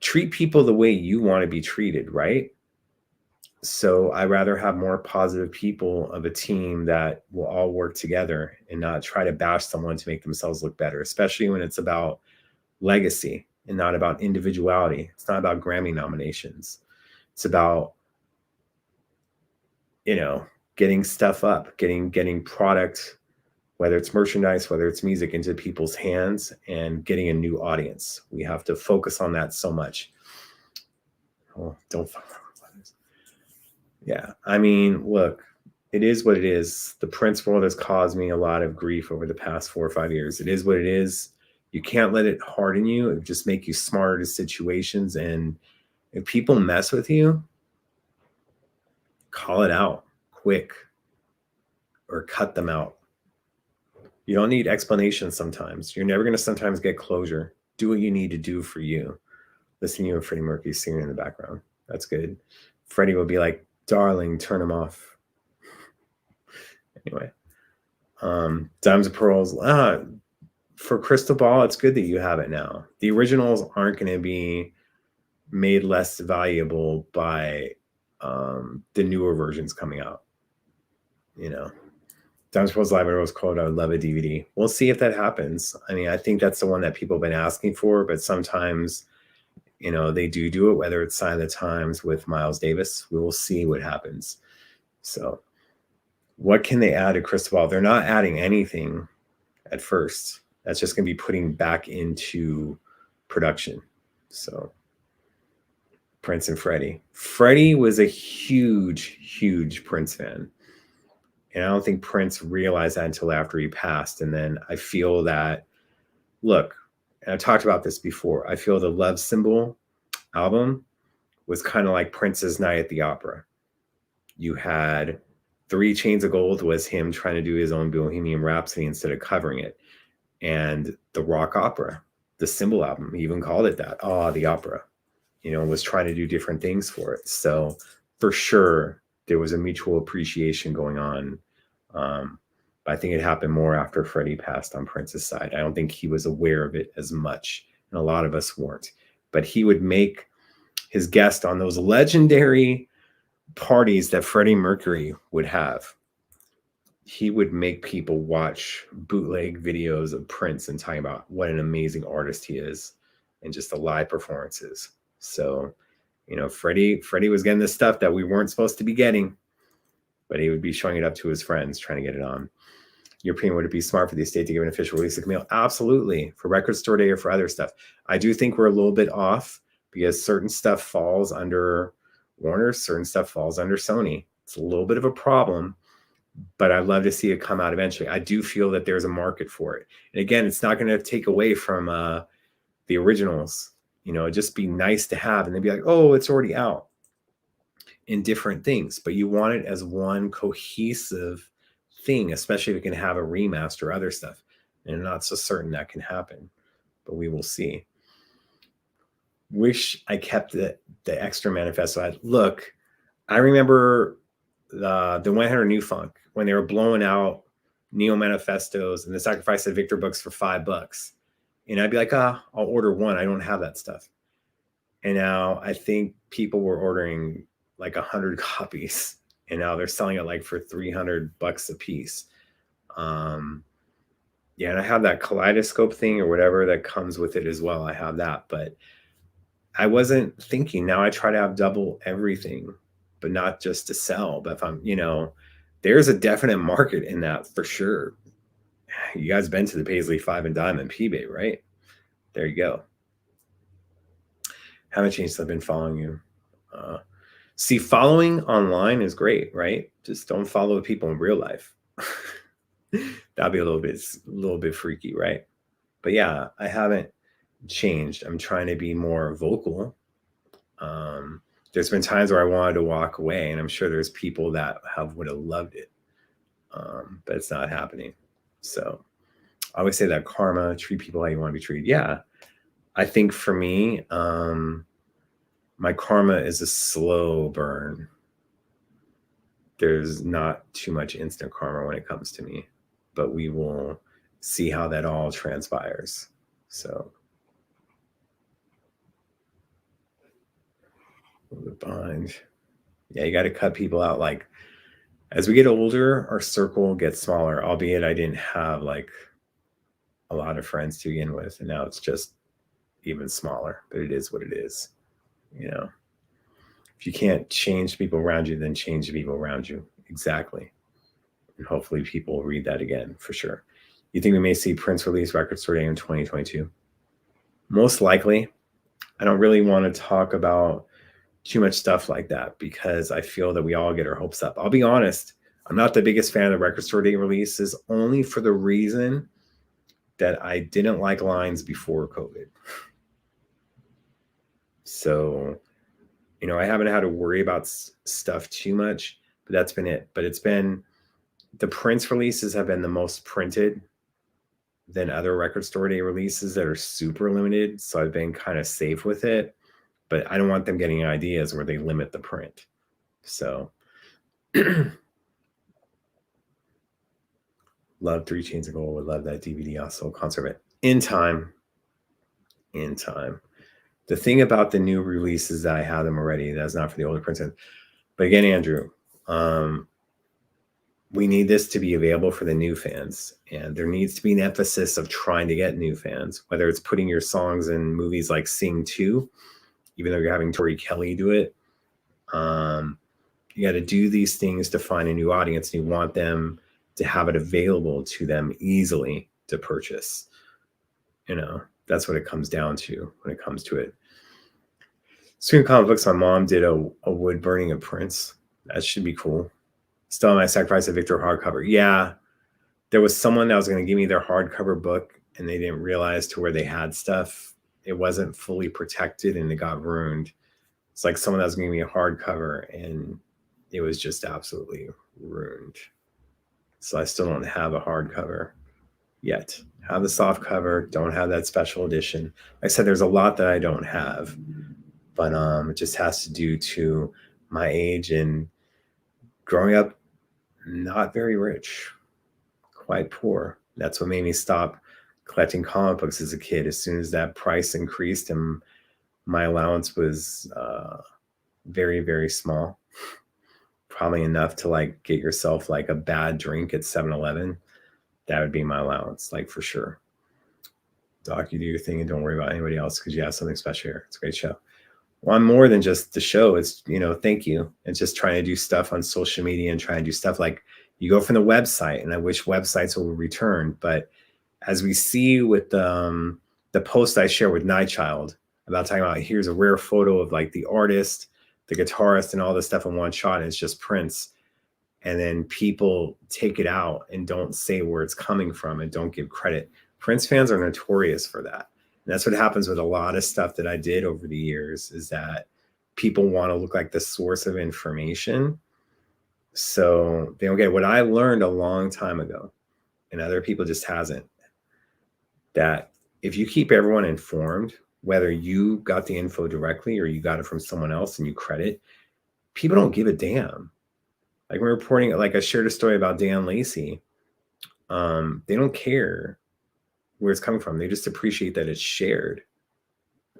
treat people the way you want to be treated, right? So I rather have more positive people of a team that will all work together and not try to bash someone to make themselves look better, especially when it's about legacy and not about individuality. It's not about Grammy nominations. It's about, you know, getting stuff up, getting product, whether it's merchandise, whether it's music, into people's hands and getting a new audience. We have to focus on that so much. Oh, don't fuck with others. Yeah, I mean, look, it is what it is. The Prince world has caused me a lot of grief over the past 4 or 5 years. It is what it is. You can't let it harden you. It would just make you smarter to situations. And if people mess with you, call it out quick or cut them out. You don't need explanations sometimes. You're never going to sometimes get closure. Do what you need to do for you. Listen to you and Freddie Mercury singing in the background. That's good. Freddie will be like, darling, turn him off. Anyway, Diamonds and Pearls. For Crystal Ball, it's good that you have it now. The originals aren't going to be made less valuable by the newer versions coming out. You know, Diamonds and Pearls Live and Rose Cold, I would love a DVD. We'll see if that happens. I mean, I think that's the one that people have been asking for, but sometimes, you know, they do it, whether it's Sign of the Times with Miles Davis. We will see what happens. So what can they add to Crystal Ball? They're not adding anything at first. That's just going to be putting back into production. So Prince and Freddie. Freddie was a huge Prince fan. And I don't think Prince realized that until after he passed. And then I feel that, look, and I talked about this before, I feel the Love Symbol album was kind of like Prince's Night at the Opera. You had 3 Chains of Gold was him trying to do his own Bohemian Rhapsody instead of covering it. And the rock opera, the Symbol album, he even called it that. Oh, the opera, was trying to do different things for it. So for sure, there was a mutual appreciation going on. But I think it happened more after Freddie passed on Prince's side. I don't think he was aware of it as much. And a lot of us weren't. But he would make his guest on those legendary parties that Freddie Mercury would have. He would make people watch bootleg videos of Prince and talking about what an amazing artist he is and just the live performances. So, Freddie was getting the stuff that we weren't supposed to be getting, but he would be showing it up to his friends, trying to get it on. Your opinion, would it be smart for the estate to give an official release of Camille? Absolutely. For Record Store Day or for other stuff. I do think we're a little bit off because certain stuff falls under Warner, certain stuff falls under Sony. It's a little bit of a problem, but I'd love to see it come out eventually. I do feel that there's a market for it. And again, it's not going to take away from the originals. It'd just be nice to have, and they'd be like, oh, it's already out in different things, but you want it as one cohesive thing, especially if it can have a remaster or other stuff. And I'm not so certain that can happen, but we will see. Wish I kept the extra manifesto. Look, I remember the 100 New Funk when they were blowing out Neo manifestos and the Sacrifice of Victor books for $5. And I'd be like, I'll order one. I don't have that stuff. And now I think people were ordering like 100 copies, and now they're selling it like for $300 a piece. Yeah, and I have that kaleidoscope thing or whatever that comes with it as well. I have that, but I wasn't thinking. Now I try to have double everything, but not just to sell. But if I'm, there's a definite market in that for sure. You guys been to the Paisley 5 and Diamond P-Bay, right? There you go. Haven't changed since I've been following you. See, following online is great, right? Just don't follow people in real life. That'd be a little bit freaky, right? But yeah, I haven't changed. I'm trying to be more vocal. There's been times where I wanted to walk away, and I'm sure there's people that would have loved it, but it's not happening. So I always say that karma, treat people how you want to be treated. Yeah, I think for me, my karma is a slow burn. There's not too much instant karma when it comes to me, but we will see how that all transpires. So a little bit behind. Yeah, you got to cut people out. Like as we get older, our circle gets smaller, albeit I didn't have like a lot of friends to begin with, and now it's just even smaller, but it is what it is. If you can't change people around you, then change the people around you. Exactly. And hopefully people will read that again for sure. You think we may see Prince release Record Store Day in 2022? Most likely. I don't really want to talk about too much stuff like that because I feel that we all get our hopes up. I'll be honest. I'm not the biggest fan of the Record Store Day releases, only for the reason that I didn't like lines before COVID. So, I haven't had to worry about stuff too much, but that's been it. But it's been, the Prince releases have been the most printed than other Record Store Day releases that are super limited. So I've been kind of safe with it, but I don't want them getting ideas where they limit the print. So love 3 Chains of Gold. Would love that DVD also. Concert in time. The thing about the new releases that I have them already, that's not for the older prints. But again, Andrew, we need this to be available for the new fans. And there needs to be an emphasis of trying to get new fans, whether it's putting your songs in movies like Sing 2, even though you're having Tori Kelly do it. You got to do these things to find a new audience. And you want them to have it available to them easily to purchase. That's what it comes down to when it comes to it. Speaking of comic books, my mom did a wood burning of Prince. That should be cool. Still on my Sacrifice of Victor hardcover. Yeah, there was someone that was going to give me their hardcover book, and they didn't realize to where they had stuff. It wasn't fully protected, and it got ruined. It's like someone that was giving me a hardcover and it was just absolutely ruined. So I still don't have a hardcover yet. Have the soft cover, don't have that special edition. Like I said, there's a lot that I don't have, but it just has to do to my age and growing up not very rich, quite poor. That's what made me stop collecting comic books as a kid. As soon as that price increased and my allowance was very, very small, probably enough to like get yourself like a bad drink at 7-Eleven. That would be my allowance, like for sure. Doc, you do your thing and don't worry about anybody else because you have something special here. It's a great show. Well, I'm more than just the show. It's, thank you. It's just trying to do stuff on social media and trying to do stuff like you go from the website, and I wish websites will return. But as we see with the post I share with Nightchild about talking about here's a rare photo of like the artist, the guitarist, and all this stuff in one shot, and it's just Prince. And then people take it out and don't say where it's coming from and don't give credit. Prince fans are notorious for that. And that's what happens with a lot of stuff that I did over the years, is that people want to look like the source of information. So they don't get what I learned a long time ago, and other people just hasn't, that if you keep everyone informed, whether you got the info directly or you got it from someone else and you credit, people don't give a damn. Like we're reporting, like I shared a story about Dan Lacey. They don't care where it's coming from. They just appreciate that it's shared.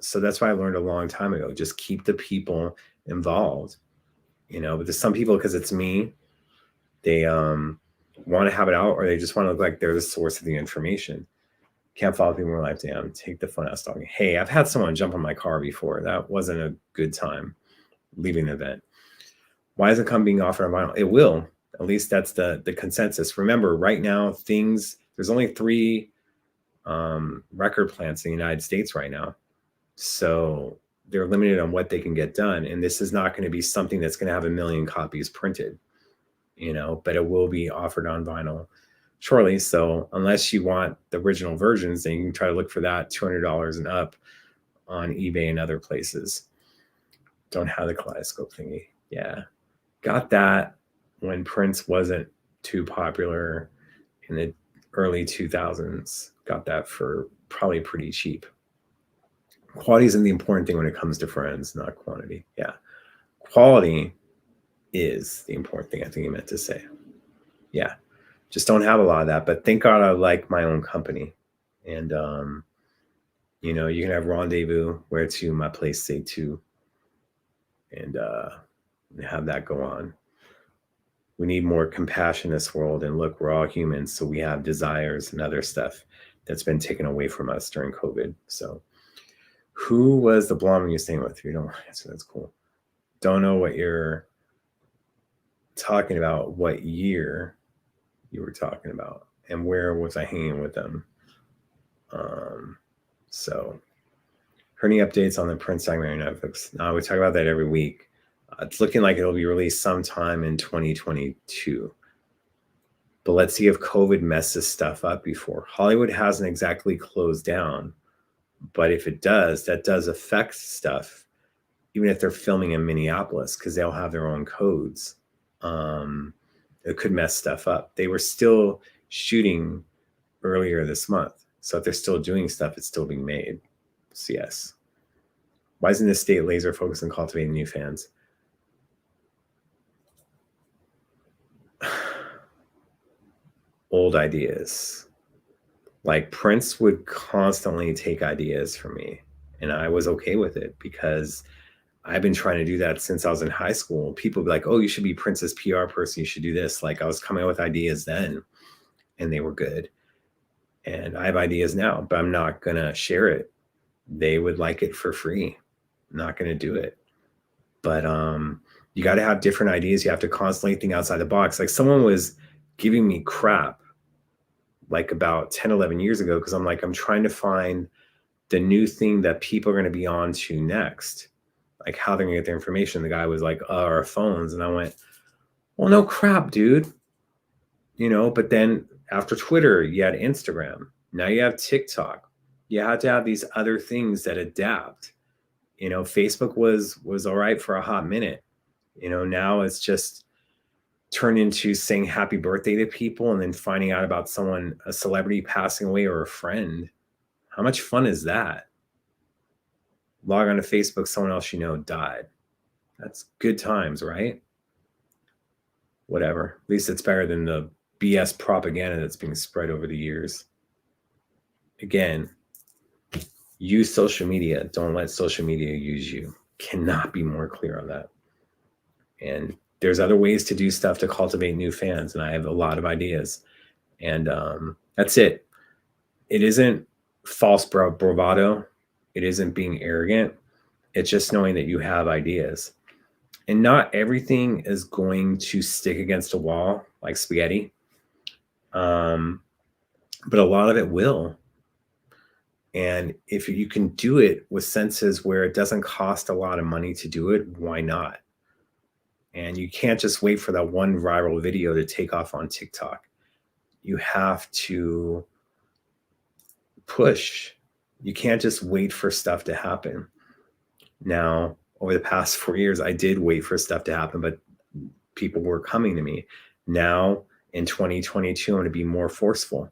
So that's why I learned a long time ago, just keep the people involved, but there's some people, because it's me, they want to have it out, or they just want to look like they're the source of the information. Can't follow people in real life. Damn, take the fun out of stalking. Hey, I've had someone jump on my car before. That wasn't a good time leaving the event. Why isn't come being offered on vinyl? It will. At least that's the consensus. Remember, right now, there's only 3 record plants in the United States right now. So they're limited on what they can get done. And this is not going to be something that's going to have 1 million copies printed, but it will be offered on vinyl shortly. So unless you want the original versions, then you can try to look for that $200 and up on eBay and other places. Don't have the kaleidoscope thingy. Yeah. Got that when Prince wasn't too popular in the early 2000s. Got that for probably pretty cheap. Quality isn't the important thing when it comes to friends, not quantity. Yeah. Quality is the important thing, I think he meant to say. Yeah. Just don't have a lot of that. But thank God I like my own company. And, you can have Rendezvous, Where To, My Place, Say To, and have that go on. We need more compassion in this world. And look, we're all humans. So we have desires and other stuff that's been taken away from us during COVID. So who was the blonde one you're staying with? You don't answer. That's cool. Don't know what you're talking about, what year you were talking about, and where was I hanging with them. So heard any updates on the Prince documentary on Netflix? We talk about that every week. It's looking like it'll be released sometime in 2022. But let's see if COVID messes stuff up before. Hollywood hasn't exactly closed down, but if it does, that does affect stuff, even if they're filming in Minneapolis, because they'll have their own codes. It could mess stuff up. They were still shooting earlier this month. So if they're still doing stuff, it's still being made. So yes. Why isn't this state laser focused on cultivating new fans? Old ideas. Like Prince would constantly take ideas from me, and I was okay with it because I've been trying to do that since I was in high school. People be like, oh, you should be Prince's PR person. You should do this. Like I was coming up with ideas then and they were good. And I have ideas now, but I'm not going to share it. They would like it for free. I'm not going to do it. But you got to have different ideas. You have to constantly think outside the box. Like someone was giving me crap like about 10, 11 years ago, because I'm trying to find the new thing that people are going to be on to next, like how they're going to get their information. The guy was like, our phones. And I went, well, no crap, dude. But then after Twitter, you had Instagram. Now you have TikTok. You had to have these other things that adapt. You know, Facebook was all right for a hot minute. You know, now it's just turned into saying happy birthday to people and then finding out about someone, a celebrity passing away or a friend. How much fun is that? Log on to Facebook, someone else you know died. That's good times, right? Whatever. At least it's better than the BS propaganda that's being spread over the years. Again, use social media. Don't let social media use you. Cannot be more clear on that. And there's other ways to do stuff to cultivate new fans, and I have a lot of ideas. And that's it. It isn't false bravado. It isn't being arrogant. It's just knowing that you have ideas. And not everything is going to stick against a wall like spaghetti. But a lot of it will. And if you can do it with senses where it doesn't cost a lot of money to do it, why not? And you can't just wait for that one viral video to take off on TikTok. You have to push. You can't just wait for stuff to happen. Now, over the past 4 years, I did wait for stuff to happen, but people were coming to me. Now, in 2022, I'm going to be more forceful.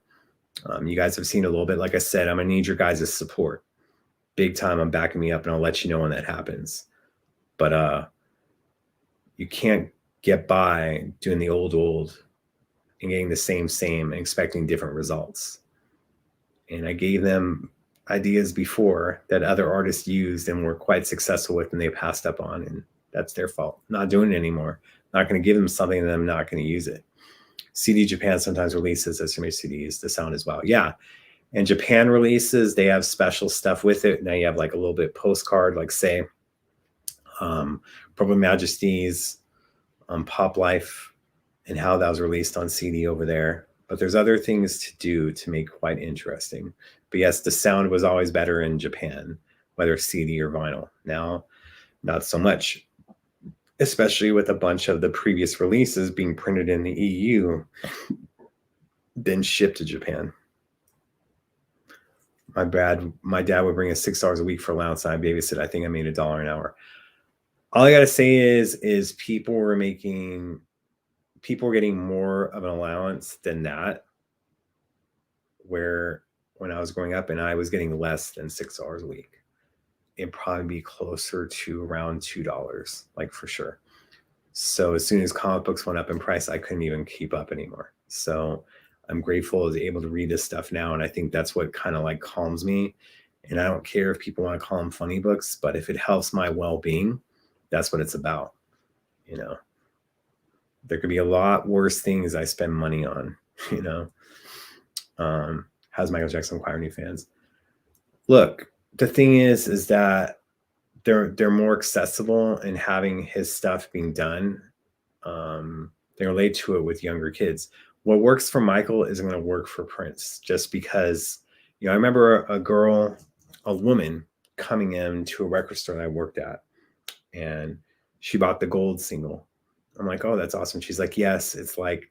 You guys have seen a little bit. Like I said, I'm going to need your guys' support. Big time, I'm backing me up, and I'll let you know when that happens. But you can't get by doing the old and getting the same and expecting different results. And I gave them ideas before that other artists used and were quite successful with, and they passed up on, and that's their fault. Not doing it anymore. Not going to give them something and I'm not going to use it. CD Japan sometimes releases SMA CDs, the sound as well. Yeah. And Japan releases, they have special stuff with it. Now you have like a little bit postcard, like say, Purple Majesty's Pop Life and how that was released on CD over there. But there's other things to do to make quite interesting. But yes, the sound was always better in Japan, whether CD or vinyl. Now, not so much, especially with a bunch of the previous releases being printed in the EU, then shipped to Japan. My dad would bring us $6 a week for allowance, and I babysit. I think I made $1 an hour. All I gotta say is people were getting more of an allowance than that. Where when I was growing up, and I was getting less than $6 a week, it'd probably be closer to around $2, like for sure. So as soon as comic books went up in price, I couldn't even keep up anymore. So I'm grateful to be able to read this stuff now. And I think that's what kind of like calms me. And I don't care if people want to call them funny books, but if it helps my well-being, that's what it's about. You know, there could be a lot worse things I spend money on, you know. How's Michael Jackson acquire new fans? Look, the thing is that they're more accessible, and having his stuff being done, they relate to it with younger kids. What works for Michael isn't going to work for Prince, just because, you know, I remember a woman coming into a record store that I worked at, and she bought the gold single. I'm like, oh, that's awesome. She's like, yes, it's like,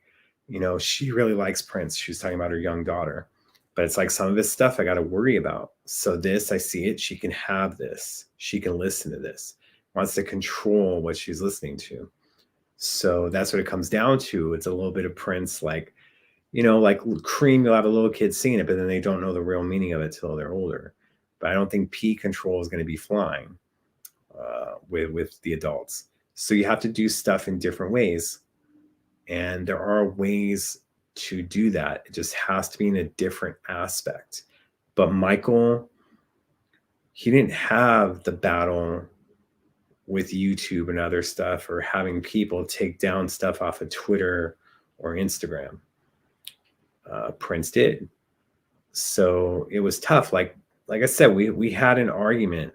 you know, she really likes Prince. She was talking about her young daughter, but it's like some of his stuff I got to worry about. So this, I see it. She can have this. She can listen to this. Wants to control what she's listening to. So that's what it comes down to. It's a little bit of Prince, like, you know, like Cream, you'll have a little kid singing it, but then they don't know the real meaning of it till they're older. But I don't think P Control is going to be flying with the adults. So you have to do stuff in different ways. And there are ways to do that. It just has to be in a different aspect. But Michael, he didn't have the battle with YouTube and other stuff, or having people take down stuff off of Twitter or Instagram. Prince did. So it was tough. Like I said, we had an argument,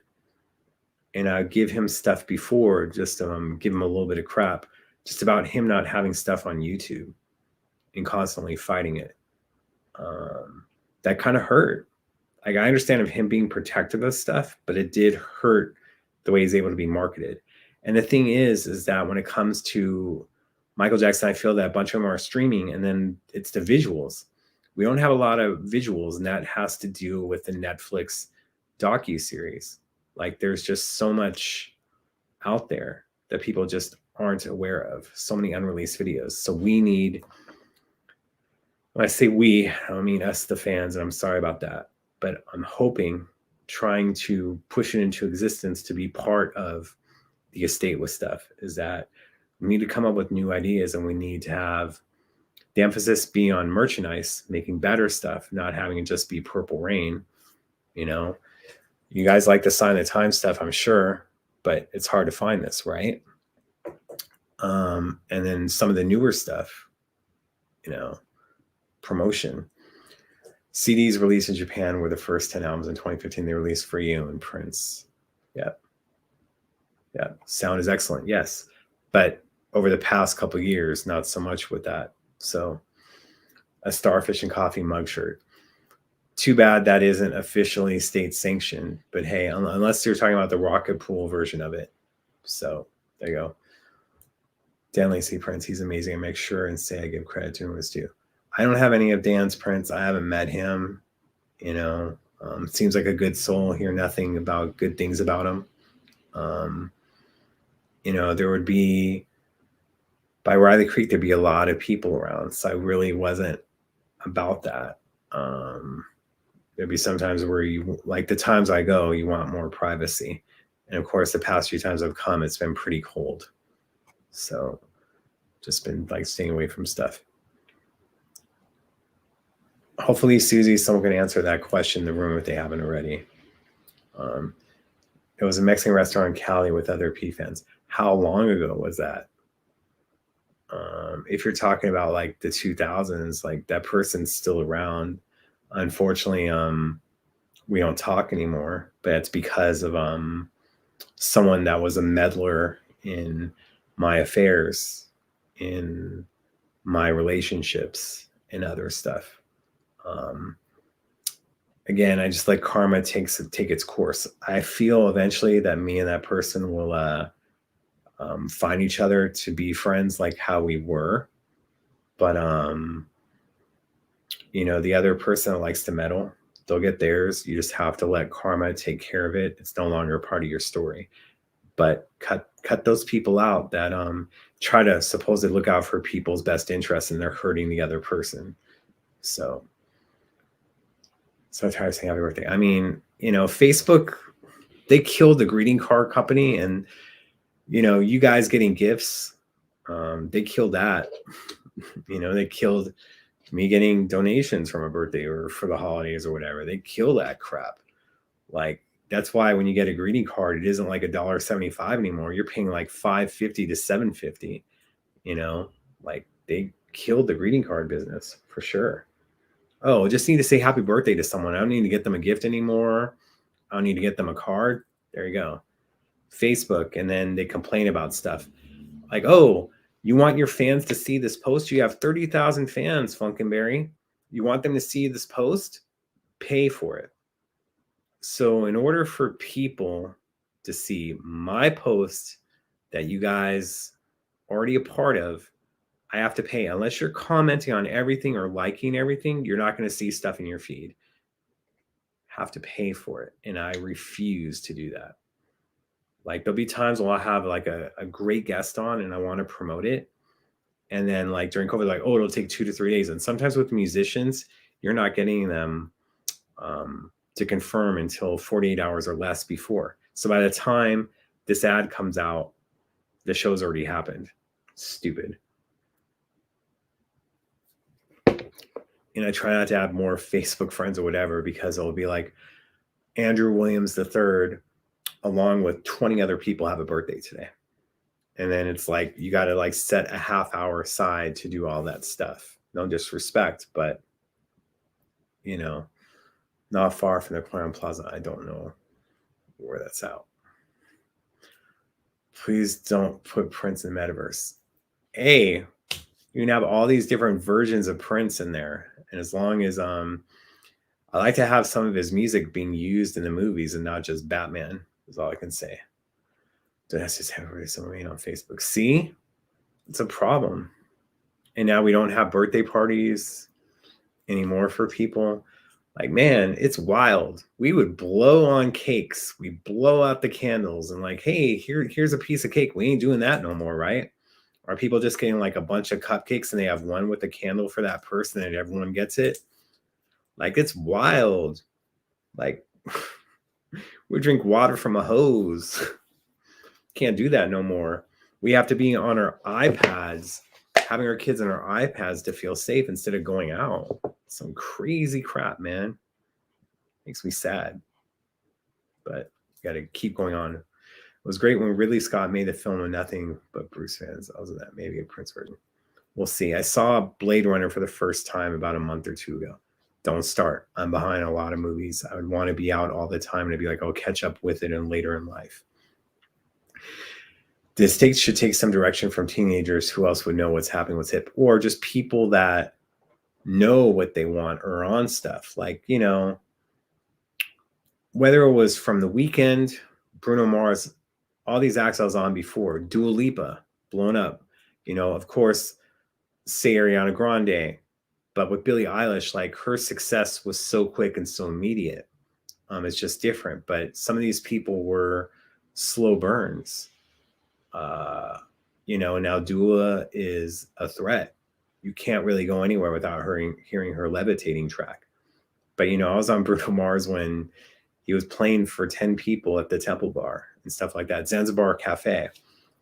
and I give him stuff before, just give him a little bit of crap, just about him not having stuff on YouTube and constantly fighting it. That kind of hurt. Like, I understand of him being protective of stuff, but it did hurt the way he's able to be marketed. And the thing is that when it comes to Michael Jackson, I feel that a bunch of them are streaming, and then it's the visuals. We don't have a lot of visuals, and that has to do with the Netflix docuseries. Like there's just so much out there that people just aren't aware of. So many unreleased videos. So we need, when I say we, I don't mean us, the fans, and I'm sorry about that, but I'm hoping, trying to push it into existence to be part of the estate with stuff, is that we need to come up with new ideas, and we need to have the emphasis be on merchandise, making better stuff, not having it just be Purple Rain. You know, you guys like the Sign of the Time stuff, I'm sure, but it's hard to find this, right? And then some of the newer stuff, you know, promotion. CDs released in Japan were the first 10 albums in 2015. They released for you and Prince. Yeah. Yeah. Sound is excellent. Yes. But over the past couple of years, not so much with that. So a Starfish and Coffee mug shirt. Too bad that isn't officially state sanctioned. But hey, unless you're talking about the Rocket Pool version of it. So there you go. Dan Lacey Prince, he's amazing. I make sure and say I give credit to him as due. I don't have any of Dan's prints. I haven't met him. You know, seems like a good soul. Hear nothing about good things about him. You know, there would be, by Riley Creek, there'd be a lot of people around. So I really wasn't about that. There'd be sometimes where you, like the times I go, you want more privacy. And of course, the past few times I've come, it's been pretty cold. So just been like staying away from stuff. Hopefully, Susie, someone can answer that question in the room if they haven't already. It was a Mexican restaurant in Cali with other P fans. How long ago was that? If you're talking about like the 2000s, like that person's still around. Unfortunately, we don't talk anymore, but it's because of someone that was a meddler in my affairs, in my relationships, and other stuff. Again, I just let karma take its course. I feel eventually that me and that person will find each other to be friends like how we were. But, you know, the other person that likes to meddle, they'll get theirs. You just have to let karma take care of it. It's no longer a part of your story. But cut those people out that try to supposedly look out for people's best interests and they're hurting the other person. So I'm tired of saying happy birthday. I mean, you know, Facebook, they killed the greeting card company, and you know, you guys getting gifts, they killed that. You know, they killed me getting donations from a birthday or for the holidays or whatever. They kill that crap. Like that's why when you get a greeting card, it isn't like $1.75 anymore. You're paying like $5.50 to $7.50. You know, like they killed the greeting card business for sure. Oh, just need to say happy birthday to someone. I don't need to get them a gift anymore. I don't need to get them a card. There you go. Facebook, and then they complain about stuff. Like, oh, you want your fans to see this post? You have 30,000 fans, Funkenberry. You want them to see this post? Pay for it. So in order for people to see my post that you guys already a part of, I have to pay. Unless you're commenting on everything or liking everything, you're not going to see stuff in your feed. Have to pay for it. And I refuse to do that. Like there'll be times when I'll have like a great guest on and I want to promote it. And then like during COVID, like, oh, it'll take 2 to 3 days. And sometimes with musicians, you're not getting them to confirm until 48 hours or less before. So by the time this ad comes out, the show's already happened. Stupid. And I try not to add more Facebook friends or whatever, because it'll be like Andrew Williams III, along with 20 other people have a birthday today. And then it's like, you got to like set a half hour aside to do all that stuff. No disrespect, but you know, not far from the Clarion Plaza. I don't know where that's out. Please don't put Prince in the metaverse. You can have all these different versions of Prince in there. And as long as I like to have some of his music being used in the movies and not just Batman, is all I can say. That's just everybody somewhere on Facebook. See, it's a problem. And now we don't have birthday parties anymore for people. Like, man, it's wild. We would blow on cakes. We blow out the candles and like, hey, here's a piece of cake. We ain't doing that no more, right? Are people just getting like a bunch of cupcakes and they have one with a candle for that person and everyone gets it? Like, it's wild. Like, we drink water from a hose. Can't do that no more. We have to be on our iPads, having our kids on our iPads to feel safe instead of going out. Some crazy crap, man. Makes me sad. But got to keep going on. It was great when Ridley Scott made the film with nothing but Bruce fans. I was that, maybe a Prince version. We'll see. I saw Blade Runner for the first time about a month or two ago. Don't start. I'm behind a lot of movies. I would want to be out all the time and be like, I'll catch up with it and later in life. This should take some direction from teenagers. Who else would know what's happening, what's hip, or just people that know what they want or on stuff. Like, you know, whether it was from The Weeknd, Bruno Mars, all these acts I was on before, Dua Lipa, blown up. You know, of course, say Ariana Grande, but with Billie Eilish, like her success was so quick and so immediate. It's just different. But some of these people were slow burns. You know, now Dua is a threat. You can't really go anywhere without hearing her Levitating track. But, you know, I was on Bruno Mars when he was playing for 10 people at the Temple Bar and stuff like that. Zanzibar Cafe,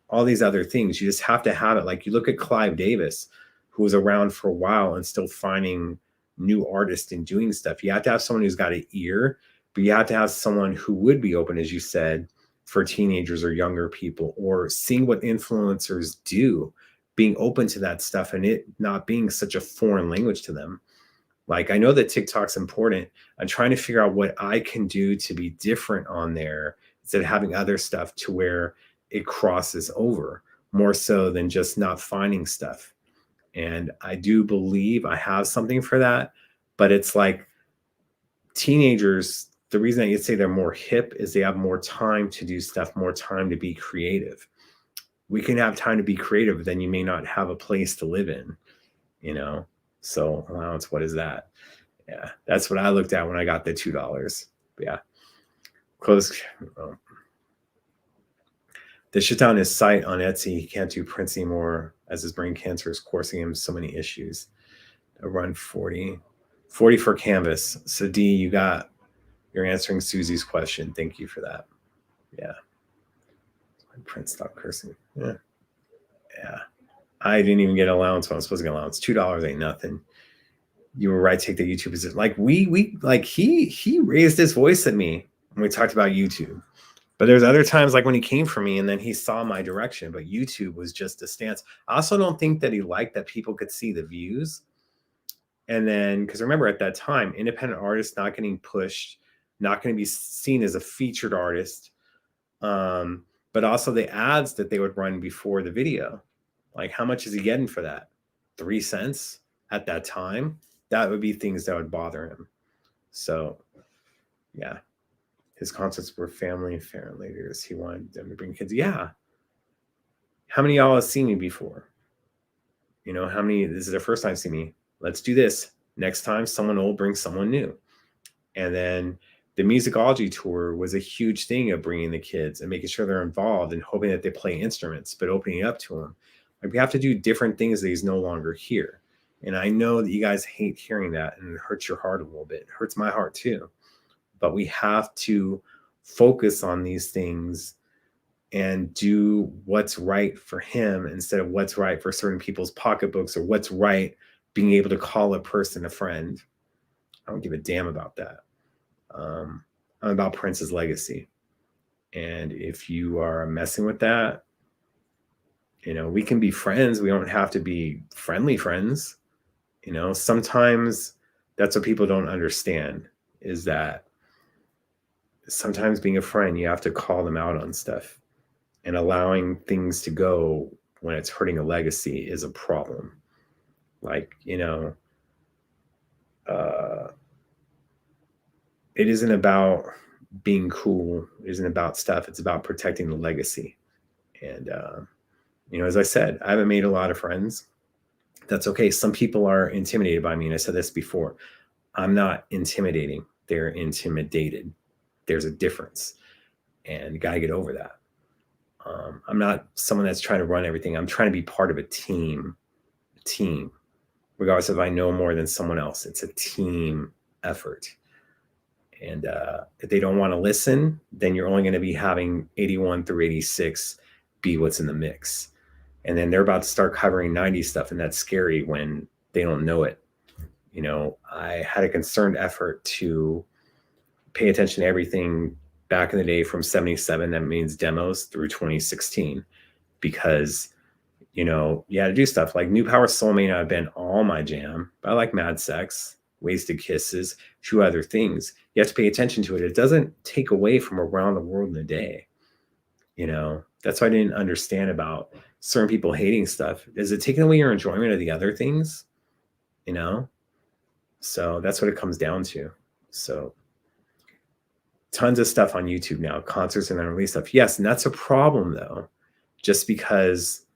all these other things. You just have to have it. Like you look at Clive Davis, who was around for a while and still finding new artists and doing stuff. You have to have someone who's got an ear, but you have to have someone who would be open, as you said, for teenagers or younger people, or seeing what influencers do, being open to that stuff and it not being such a foreign language to them. Like, I know that TikTok's important. I'm trying to figure out what I can do to be different on there instead of having other stuff to where it crosses over more so than just not finding stuff. And I do believe I have something for that, but it's like teenagers, the reason I say they're more hip is they have more time to do stuff, more time to be creative. We can have time to be creative, but then you may not have a place to live in, you know? So allowance, what is that? Yeah, that's what I looked at when I got the $2. But yeah, close. Well, they shut down his site on Etsy. He can't do prints anymore as his brain cancer is causing him so many issues. I run 40 for Canvas. So D, you're answering Susie's question. Thank you for that. Yeah. Print stop cursing. Yeah. I didn't even get allowance when I was supposed to get allowance. $2 ain't nothing. You were right. Take the YouTube position. Like we like he raised his voice at me when we talked about YouTube. But there's other times like when he came for me and then he saw my direction. But YouTube was just a stance. I also don't think that he liked that people could see the views. And then, because remember at that time, independent artists not getting pushed, not going to be seen as a featured artist. But also the ads that they would run before the video. Like, how much is he getting for that? 3 cents at that time? That would be things that would bother him. So, yeah. His concerts were family and parent leaders. He wanted them to bring kids. Yeah. How many of y'all have seen me before? You know, how many? This is their first time seeing me. Let's do this. Next time, someone will bring someone new. And then the musicology tour was a huge thing of bringing the kids and making sure they're involved and hoping that they play instruments, but opening up to them. Like, we have to do different things that he's no longer here. And I know that you guys hate hearing that and it hurts your heart a little bit. It hurts my heart too. But we have to focus on these things and do what's right for him instead of what's right for certain people's pocketbooks or what's right being able to call a person a friend. I don't give a damn about that. I'm about Prince's legacy. And if you are messing with that, you know, we can be friends. We don't have to be friendly friends. You know, sometimes that's what people don't understand is that sometimes being a friend, you have to call them out on stuff, and allowing things to go when it's hurting a legacy is a problem. Like, you know, it isn't about being cool. It isn't about stuff. It's about protecting the legacy. And, you know, as I said, I haven't made a lot of friends. That's okay. Some people are intimidated by me. And I said this before. I'm not intimidating. They're intimidated. There's a difference, and you got to get over that. I'm not someone that's trying to run everything. I'm trying to be part of a team. Regardless if I know more than someone else. It's a team effort. And if they don't want to listen, then you're only going to be having 81 through 86 be what's in the mix. And then they're about to start covering 90 stuff, and that's scary when they don't know it. You know, I had a concerted effort to pay attention to everything back in the day from 77, that means demos, through 2016, because, you know, you had to do stuff like New Power Soul may not have been all my jam, but I like Mad Sex, Wasted Kisses, two other things. You have to pay attention to it. It doesn't take away from Around the World in a Day. You know, that's what I didn't understand about certain people hating stuff. Is it taking away your enjoyment of the other things? You know? So that's what it comes down to. So tons of stuff on YouTube now, concerts and unreleased stuff. Yes, and that's a problem though, just because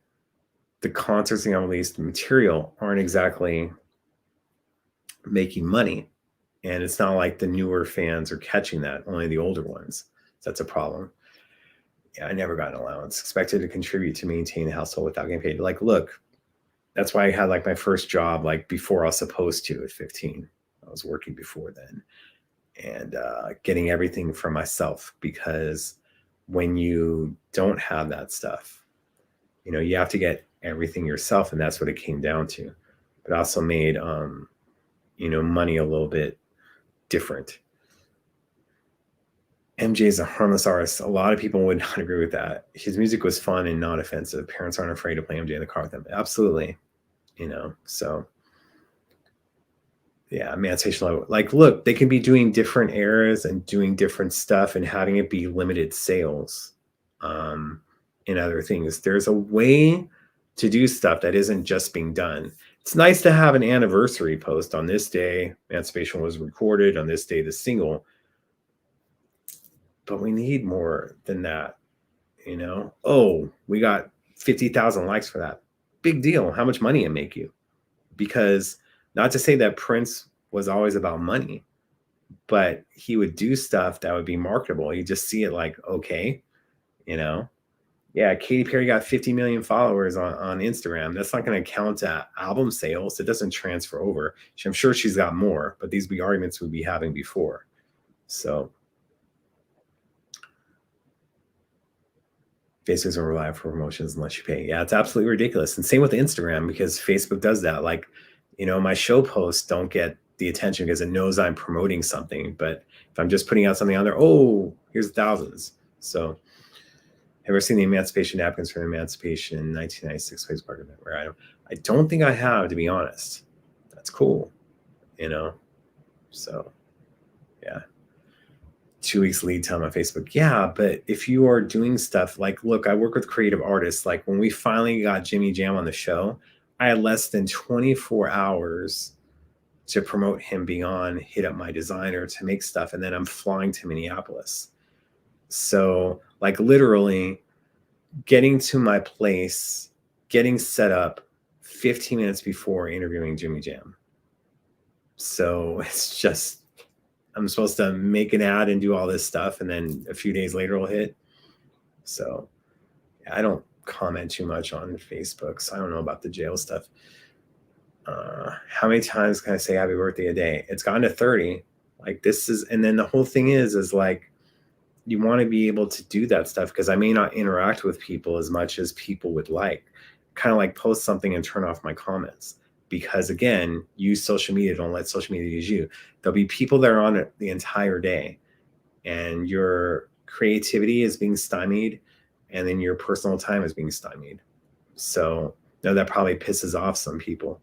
the concerts and unreleased material aren't exactly making money. And it's not like the newer fans are catching that, only the older ones. So that's a problem. Yeah, I never got an allowance. Expected to contribute to maintain the household without getting paid. Like, look, that's why I had like my first job, like before I was supposed to at 15. I was working before then, and getting everything for myself, because when you don't have that stuff, you know, you have to get everything yourself, and that's what it came down to. But also made, you know, money a little bit different. MJ is a harmless artist. A lot of people would not agree with that. His music was fun and not offensive. Parents aren't afraid to play MJ in the car with them. Absolutely. You know, so yeah, emancipation level. Like, look, they can be doing different eras and doing different stuff and having it be limited sales and other things. There's a way to do stuff that isn't just being done. It's nice to have an anniversary post on this day. Emancipation was recorded on this day, the single. But we need more than that, you know? Oh, we got 50,000 likes for that. Big deal. How much money it make you? Because not to say that Prince was always about money, but he would do stuff that would be marketable. You just see it like, okay, you know? Yeah, Katy Perry got 50 million followers on Instagram. That's not going to count at album sales. It doesn't transfer over. I'm sure she's got more, but these be arguments we'd be having before. So Facebook doesn't rely for promotions unless you pay. Yeah, it's absolutely ridiculous. And same with Instagram, because Facebook does that. Like, you know, my show posts don't get the attention because it knows I'm promoting something. But if I'm just putting out something on there, oh, here's thousands. So have you ever seen the Emancipation Napkins from Emancipation 1996 Place Park event? Where I don't think I have, to be honest. That's cool, you know? So, yeah. 2 weeks lead time on Facebook. Yeah, but if you are doing stuff like, look, I work with creative artists. Like when we finally got Jimmy Jam on the show, I had less than 24 hours to promote him being on, hit up my designer to make stuff. And then I'm flying to Minneapolis. So like literally getting to my place, getting set up 15 minutes before interviewing Jimmy Jam. So it's just, I'm supposed to make an ad and do all this stuff, and then a few days later it'll hit. So I don't comment too much on Facebook, so I don't know about the jail stuff. How many times can I say happy birthday a day? It's gone to 30. Like this is, and then the whole thing is like, you want to be able to do that stuff, because I may not interact with people as much as people would like. Kind of like post something and turn off my comments. Because again, use social media. Don't let social media use you. There'll be people that are on it the entire day, and your creativity is being stymied, and then your personal time is being stymied. So now that probably pisses off some people,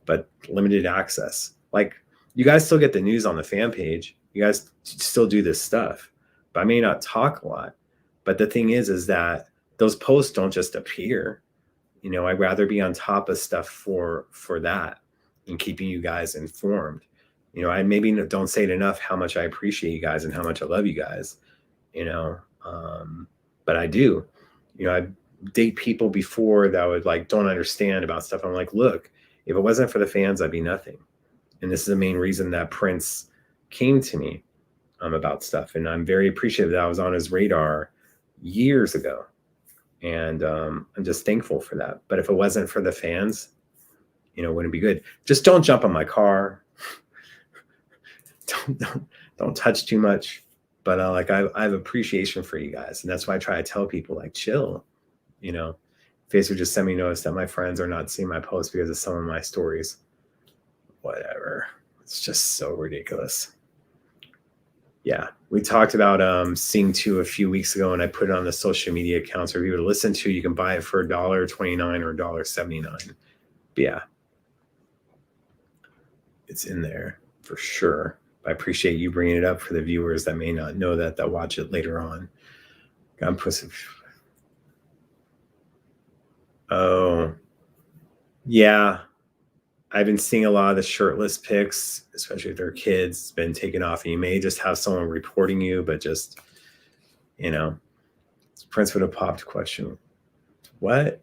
but limited access. Like you guys still get the news on the fan page. You guys still do this stuff, but I may not talk a lot. But the thing is that those posts don't just appear. You know, I'd rather be on top of stuff for that and keeping you guys informed. You know, I maybe don't say it enough how much I appreciate you guys and how much I love you guys, you know, but I do. You know, I date people before that would like don't understand about stuff. I'm like, look, if it wasn't for the fans, I'd be nothing. And this is the main reason that Prince came to me about stuff. And I'm very appreciative that I was on his radar years ago. And I'm just thankful for that. But if it wasn't for the fans, you know, it wouldn't be good. Just don't jump on my car. don't touch too much. But like I have appreciation for you guys. And that's why I try to tell people, like, chill. You know, Facebook just sent me notice that my friends are not seeing my posts because of some of my stories. Whatever. It's just so ridiculous. Yeah, we talked about Sing 2 a few weeks ago, and I put it on the social media accounts for people to listen to. You can buy it for $1.29 or $1.79. But yeah, it's in there for sure. I appreciate you bringing it up for the viewers that may not know that watch it later on. God puts it. Oh, yeah. I've been seeing a lot of the shirtless pics, especially if they're kids. It's been taken off, and you may just have someone reporting you, but just, you know, Prince would have popped question. What?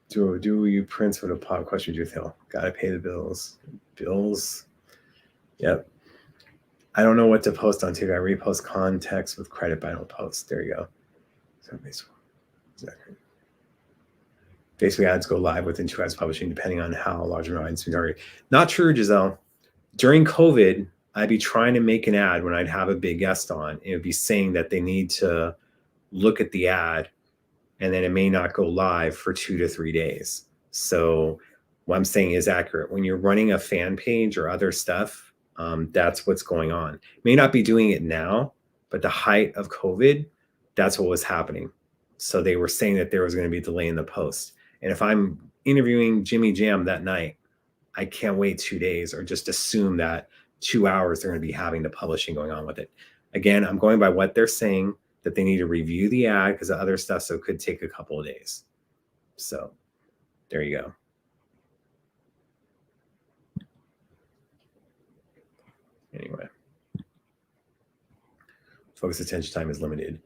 Do you Prince would have popped question? Do you feel gotta pay the bills? Bills? Yep. I don't know what to post on TikTok. I repost context with credit, but I don't post. There you go. So exactly. Basically, ads go live within 2 hours publishing, depending on how large an audience we target. Not true, Giselle. During COVID, I'd be trying to make an ad when I'd have a big guest on. It would be saying that they need to look at the ad, and then it may not go live for 2 to 3 days. So what I'm saying is accurate. When you're running a fan page or other stuff, that's what's going on. May not be doing it now, but the height of COVID, that's what was happening. So they were saying that there was going to be a delay in the post. And if I'm interviewing Jimmy Jam that night, I can't wait 2 days or just assume that 2 hours they're going to be having the publishing going on with it. Again, I'm going by what they're saying, that they need to review the ad because of other stuff, so it could take a couple of days. So there you go. Anyway, focus attention time is limited.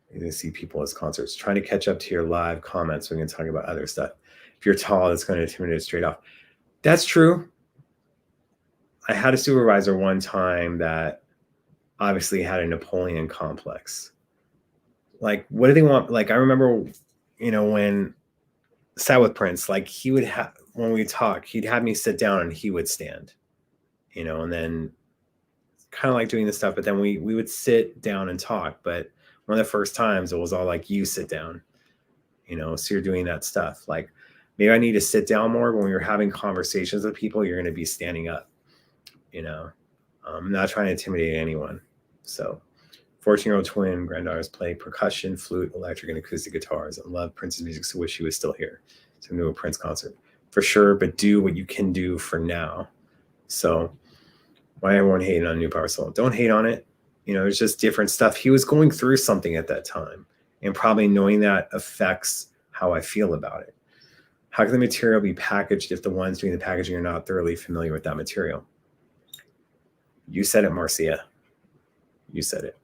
You're going to see people as concerts. Trying to catch up to your live comments so we can talk about other stuff. If you're tall, that's going to intimidate straight off. That's true. I had a supervisor one time that obviously had a Napoleon complex. Like, what do they want? Like, I remember, you know, when sat with Prince, like he would have, when we talk, he'd have me sit down and he would stand, you know, and then kind of like doing this stuff, but then we would sit down and talk. But one of the first times it was all like, you sit down, you know, so you're doing that stuff. Like, maybe I need to sit down more. When you're having conversations with people, you're going to be standing up, you know. I'm not trying to intimidate anyone. So 14-year-old twin granddaughters play percussion, flute, electric, and acoustic guitars. I love Prince's music, so wish he was still here. So do a Prince concert for sure, but do what you can do for now. So why everyone hating on New Power Soul? Don't hate on it. You know, there's just different stuff. He was going through something at that time, and probably knowing that affects how I feel about it. How can the material be packaged if the ones doing the packaging are not thoroughly familiar with that material? You said it, Marcia. You said it.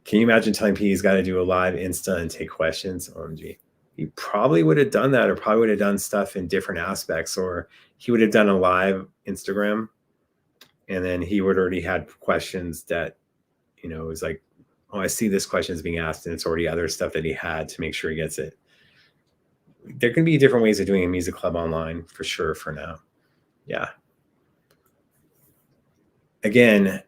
Can you imagine telling P he's got to do a live Insta and take questions? OMG. He probably would have done that, or probably would have done stuff in different aspects, or he would have done a live Instagram, and then he would already had questions that, you know, it was like, oh, I see this question is being asked, and it's already other stuff that he had to make sure he gets it. There can be different ways of doing a music club online for sure for now. Yeah. Again,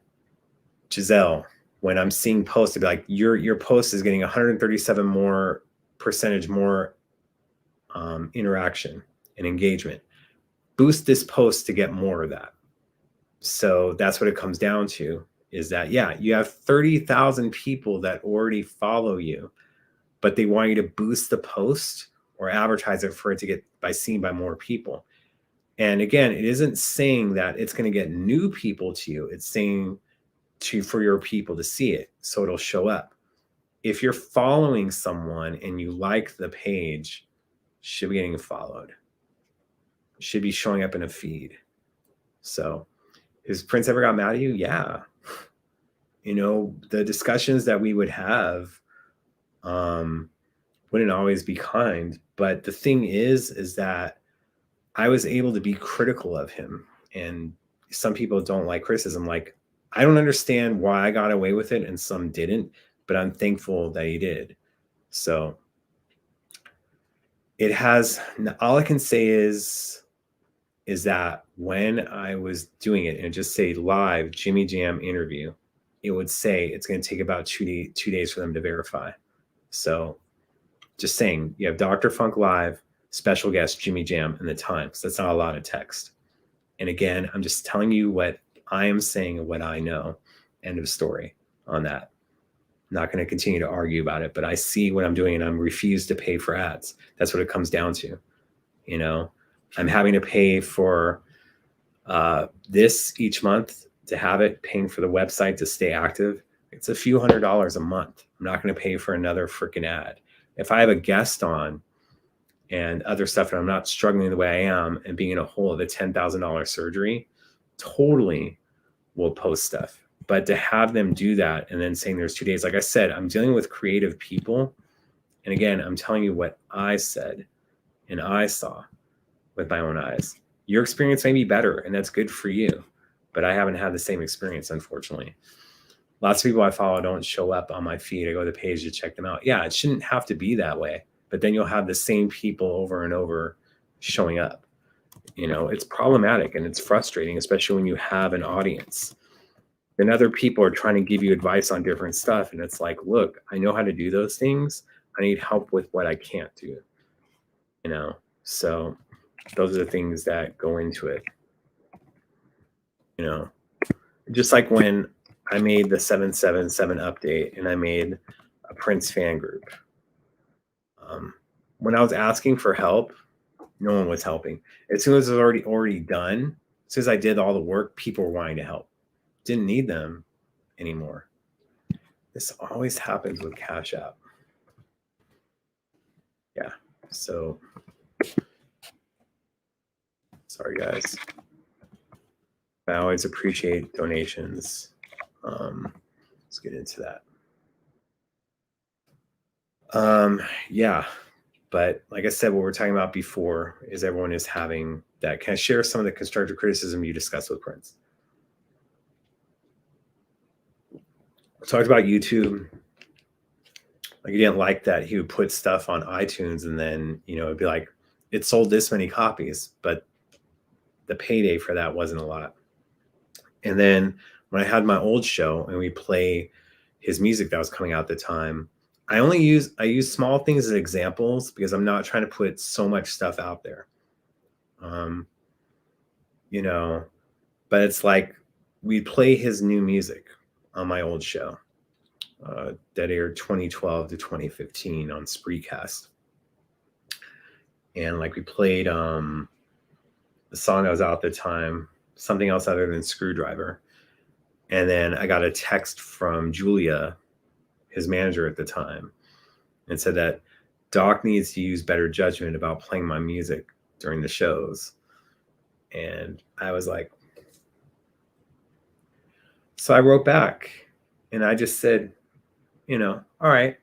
Giselle, when I'm seeing posts, to be like, your post is getting 137% more interaction and engagement. Boost this post to get more of that. So that's what it comes down to, is that, yeah, you have 30,000 people that already follow you, but they want you to boost the post or advertise it for it to get seen by more people. And again, it isn't saying that it's going to get new people to you. It's saying for your people to see it, so it'll show up. If you're following someone and you like the page, should be getting followed. Should be showing up in a feed. So, has Prince ever got mad at you? Yeah. You know, the discussions that we would have wouldn't always be kind. But the thing is that I was able to be critical of him. And some people don't like criticism. Like, I don't understand why I got away with it and some didn't, but I'm thankful that he did. So it has, all I can say is that when I was doing it and just say live Jimmy Jam interview, it would say it's going to take about 2 days for them to verify. So just saying, you have Dr. Funk live, special guest Jimmy Jam, and the time. So that's not a lot of text. And again, I'm just telling you what I am saying and what I know. End of story on that. I'm not going to continue to argue about it, but I see what I'm doing and I'm refused to pay for ads. That's what it comes down to. You know, I'm having to pay for this each month to have it, paying for the website to stay active. It's a few $100s a month. I'm not going to pay for another freaking ad. If I have a guest on and other stuff and I'm not struggling the way I am and being in a hole of a $10,000 surgery, totally will post stuff. But to have them do that and then saying there's 2 days, like I said, I'm dealing with creative people. And again, I'm telling you what I said and I saw with my own eyes. Your experience may be better and that's good for you, but I haven't had the same experience, unfortunately. Lots of people I follow don't show up on my feed. I go to the page to check them out. Yeah, it shouldn't have to be that way, but then you'll have the same people over and over showing up. You know, it's problematic and it's frustrating, especially when you have an audience. And other people are trying to give you advice on different stuff. And it's like, look, I know how to do those things. I need help with what I can't do. You know, so those are the things that go into it. You know, just like when I made the 777 update and I made a Prince fan group. When I was asking for help, no one was helping. As soon as it was already done, as soon as I did all the work, people were wanting to help. Didn't need them anymore. This always happens with Cashapp. Yeah. So sorry, guys. I always appreciate donations. Let's get into that. Yeah. But like I said, what we're talking about before is everyone is having that. Can I share some of the constructive criticism you discussed with Prince? We talked about YouTube. Like, you didn't like that he would put stuff on iTunes and then, you know, it'd be like, it sold this many copies, but the payday for that wasn't a lot. And then when I had my old show and we play his music that was coming out at the time, I use small things as examples because I'm not trying to put so much stuff out there. You know, but it's like we play his new music on my old show that aired 2012 to 2015 on Spreecast. And like we played the song that was out at the time, something else other than Screwdriver. And then I got a text from Julia, his manager at the time, and said that Doc needs to use better judgment about playing my music during the shows. And I was like, so I wrote back and I just said, you know, all right,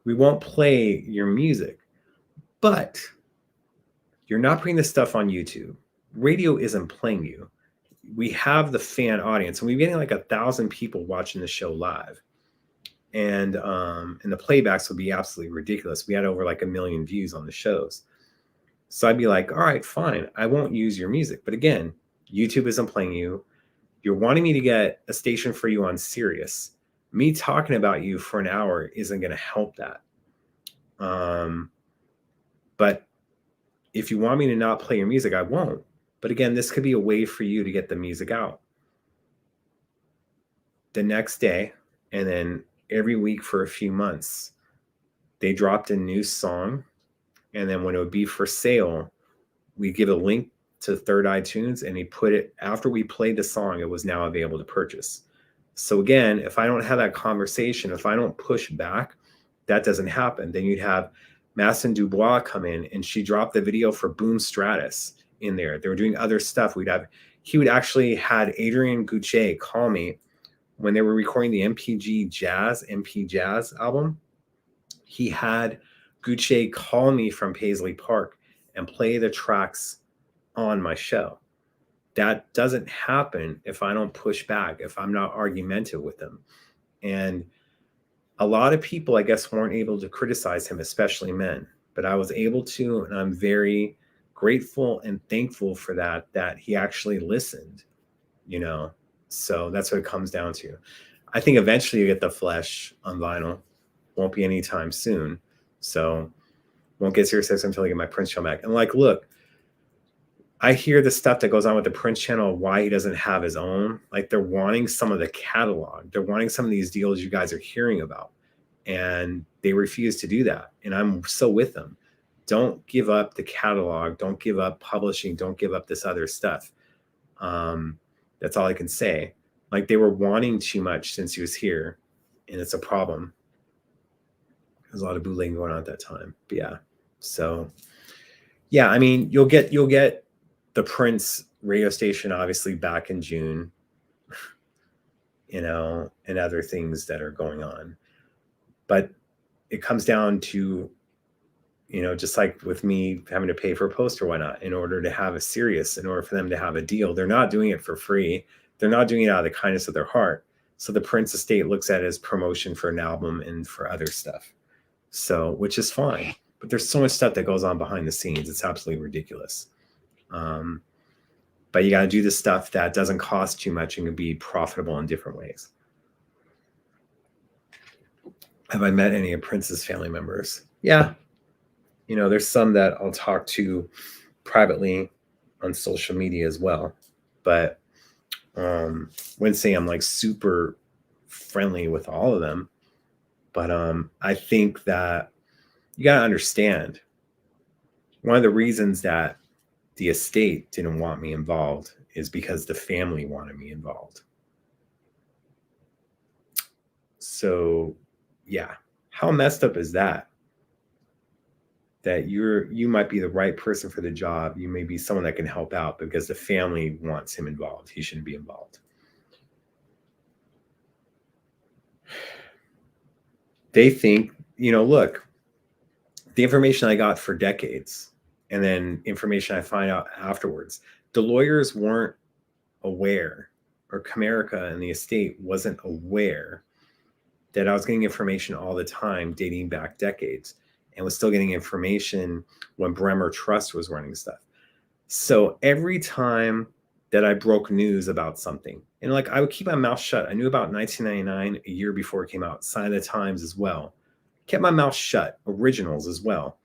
we won't play your music, but you're not putting this stuff on YouTube. Radio isn't playing you. We have the fan audience and we're getting like 1,000 people watching the show live. And the playbacks would be absolutely ridiculous. We had over like 1 million views on the shows. So I'd be like, all right, fine. I won't use your music. But again, YouTube isn't playing you. You're wanting me to get a station for you on Sirius. Me talking about you for an hour isn't going to help that. But if you want me to not play your music, I won't. But again, this could be a way for you to get the music out. The next day, and then every week for a few months, they dropped a new song. And then when it would be for sale, we give a link to Third iTunes and he put it, after we played the song, it was now available to purchase. So again, if I don't have that conversation, if I don't push back, that doesn't happen. Then you'd have Masson Dubois come in and she dropped the video for Boom Stratus in there. They were doing other stuff. He would actually had Adrian Goucher call me when they were recording the MP Jazz album. He had Goucher call me from Paisley Park and play the tracks on my show. That doesn't happen if I don't push back, if I'm not argumentative with them. And a lot of people, I guess, weren't able to criticize him, especially men. But I was able to, and I'm very grateful and thankful for that he actually listened, you know. So that's what it comes down to. I think eventually you get the flesh on vinyl. Won't be anytime soon. So won't get serious until I get my Prince channel back. And like, look, I hear the stuff that goes on with the Prince channel, why he doesn't have his own. Like, they're wanting some of the catalog. They're wanting some of these deals you guys are hearing about. And they refuse to do that. And I'm so with them. Don't give up the catalog. Don't give up publishing. Don't give up this other stuff. That's all I can say. Like, they were wanting too much since he was here, and it's a problem. There's a lot of bootlegging going on at that time. But yeah. So yeah, I mean, you'll get the Prince radio station obviously back in June, you know, and other things that are going on. But it comes down to, you know, just like with me having to pay for a post or whatnot in order to have a Sirius, in order for them to have a deal. They're not doing it for free. They're not doing it out of the kindness of their heart. So the Prince estate looks at it as promotion for an album and for other stuff. So, which is fine. But there's so much stuff that goes on behind the scenes. It's absolutely ridiculous. But you got to do the stuff that doesn't cost too much and can be profitable in different ways. Have I met any of Prince's family members? Yeah. You know, there's some that I'll talk to privately on social media as well. But wouldn't say I'm like super friendly with all of them. But I think that you got to understand, one of the reasons that the estate didn't want me involved is because the family wanted me involved. So yeah, how messed up is that? That you might be the right person for the job. You may be someone that can help out, but because the family wants him involved, he shouldn't be involved. They think, you know, look, the information I got for decades and then information I find out afterwards, the lawyers weren't aware, or Comerica and the estate wasn't aware that I was getting information all the time dating back decades, and was still getting information when Bremer Trust was running stuff. So every time that I broke news about something, and like, I would keep my mouth shut. I knew about 1999, a year before it came out, Sign of the Times as well. Kept my mouth shut, originals as well.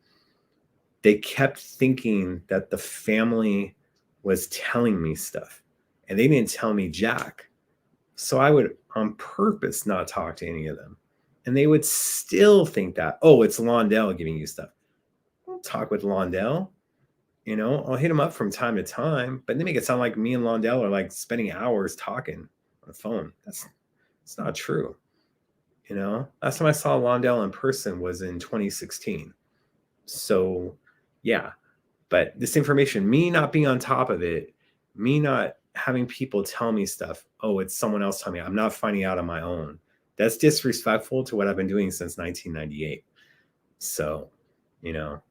They kept thinking that the family was telling me stuff, and they didn't tell me jack. So I would on purpose not talk to any of them. And they would still think that, oh, it's Londell giving you stuff. Don't talk with Londell. You know, I'll hit him up from time to time, but they make it sound like me and Londell are like spending hours talking on the phone. It's not true. You know, last time I saw Londell in person was in 2016. So yeah, but this information, me not being on top of it, me not having people tell me stuff, oh, it's someone else telling me, I'm not finding out on my own. That's disrespectful to what I've been doing since 1998. So, you know,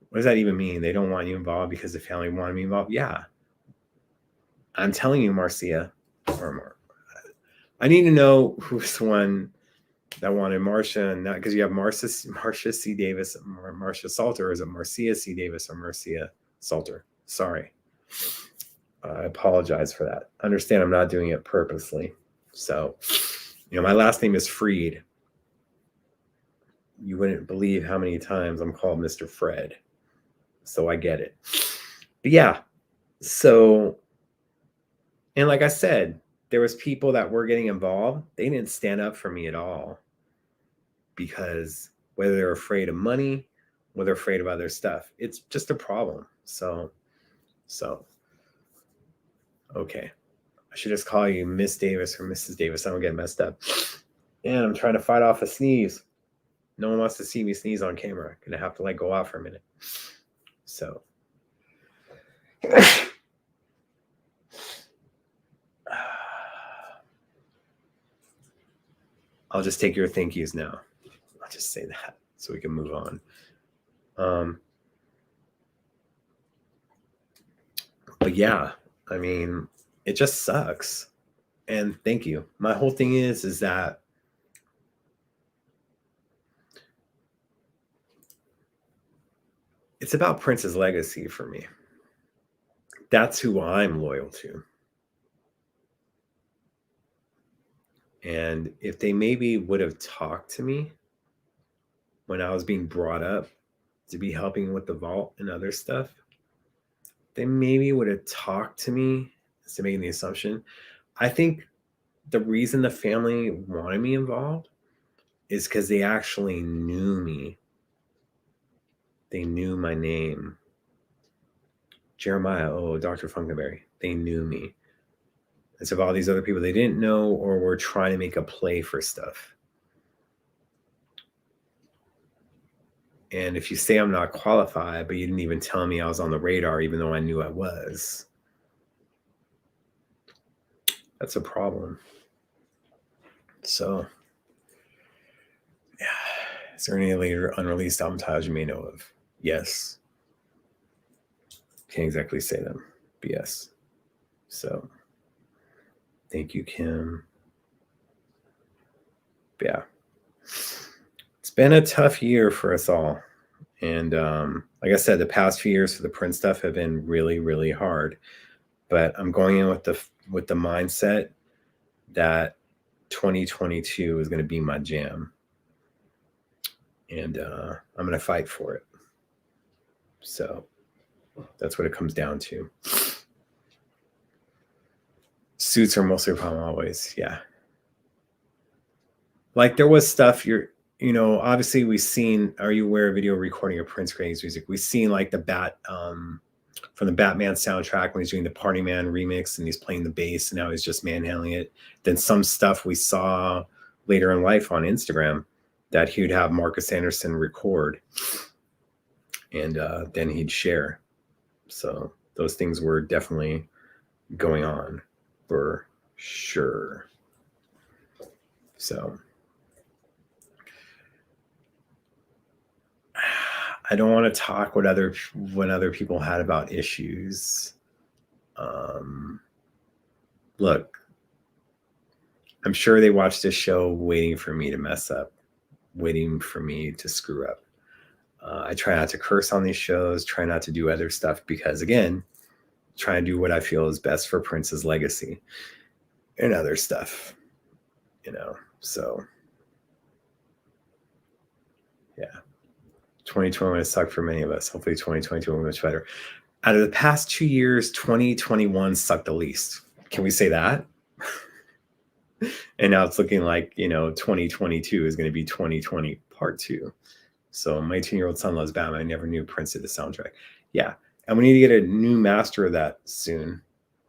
what does that even mean? They don't want you involved because the family wanted me involved? Yeah. I'm telling you, Marcia, I need to know who's the one that wanted Marcia, and not because you have Marcia C. Davis, Marcia Salter, or is it Marcia C. Davis or Marcia Salter? Sorry. I apologize for that. Understand I'm not doing it purposely. So, you know, my last name is Freed. You wouldn't believe how many times I'm called Mr. Fred. So I get it. But yeah, so, and like I said, there was people that were getting involved. They didn't stand up for me at all, because whether they're afraid of money, whether they're afraid of other stuff, it's just a problem. So okay. I should just call you Miss Davis or Mrs. Davis. I don't get messed up. And I'm trying to fight off a sneeze. No one wants to see me sneeze on camera. Gonna have to like go out for a minute. So I'll just take your thank yous now. I'll just say that so we can move on. But yeah, I mean, it just sucks. And thank you. My whole thing is that it's about Prince's legacy for me. That's who I'm loyal to. And if they maybe would have talked to me when I was being brought up to be helping with the vault and other stuff, they maybe would have talked to me instead of making the assumption. I think the reason the family wanted me involved is because they actually knew me. They knew my name. Jeremiah, Dr. Funkenberry. They knew me. And so of all these other people they didn't know or were trying to make a play for stuff. And if you say I'm not qualified, but you didn't even tell me I was on the radar, even though I knew I was, that's a problem. So, yeah. Is there any later unreleased album titles you may know of? Yes. Can't exactly say them, but yes. So, thank you, Kim. But yeah. It's been a tough year for us all. And like I said, the past few years for the Prince stuff have been really, really hard. But I'm going in with the mindset that 2022 is going to be my jam. And I'm going to fight for it. So that's what it comes down to. Suits are mostly a problem always. Yeah. Like there was stuff obviously we've seen, are you aware of video recording of Prince creating his music? We've seen like the from the Batman soundtrack when he's doing the Party Man remix and he's playing the bass and now he's just manhandling it. Then some stuff we saw later in life on Instagram that he would have Marcus Anderson record and then he'd share. So those things were definitely going on for sure. So I don't want to talk what other people had about issues. Look, I'm sure they watched this show waiting for me to mess up, waiting for me to screw up. I try not to curse on these shows, try not to do other stuff because, again, try and do what I feel is best for Prince's legacy and other stuff, so yeah. 2020 sucked for many of us. Hopefully 2022 will be much better. Out of the past 2 years, 2021 sucked the least. Can we say that? And now it's looking like, 2022 is going to be 2020 part 2. So my 18-year-old son loves Batman. I never knew Prince did the soundtrack. Yeah. And we need to get a new master of that soon,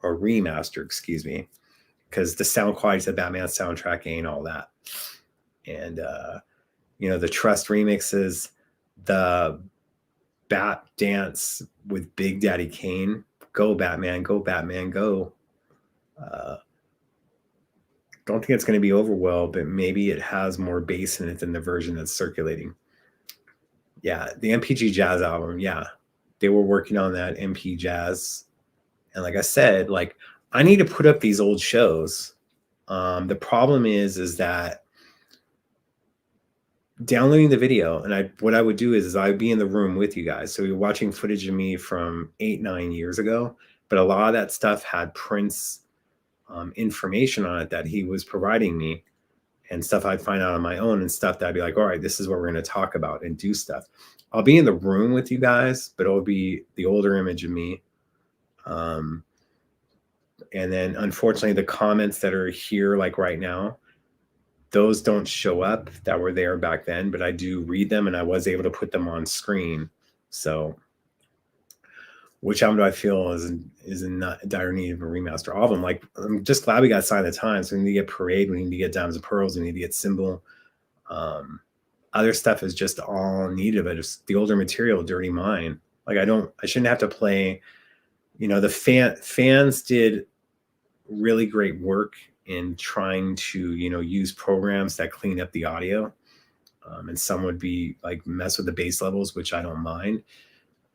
or remaster, excuse me, because the sound quality of the Batman soundtrack ain't all that. And, the Trust remixes, the Bat Dance with Big Daddy Kane. Go Batman, go Batman, go. Don't think it's going to be over well, but maybe it has more bass in it than the version that's circulating. Yeah, the MPG Jazz album, yeah. They were working on that MP Jazz. And like I said, I need to put up these old shows. The problem is that downloading the video, and what I would do is I'd be in the room with you guys. So you're watching footage of me from 8-9 years ago, but a lot of that stuff had Prince information on it that he was providing me, and stuff I'd find out on my own, and stuff that I'd be like, all right, this is what we're going to talk about and do stuff. I'll be in the room with you guys, but it'll be the older image of me. And then unfortunately the comments that are here, like right now, those don't show up that were there back then, but I do read them and I was able to put them on screen. So which album do I feel is in dire need of a remaster? All of them. I'm just glad we got Sign of the Times. We need to get Parade. We need to get Diamonds and Pearls. We need to get Symbol. Other stuff is just all needed, but it's the older material, Dirty Mind. I shouldn't have to play, the fans did really great work in trying to, use programs that clean up the audio. And some would be mess with the bass levels, which I don't mind.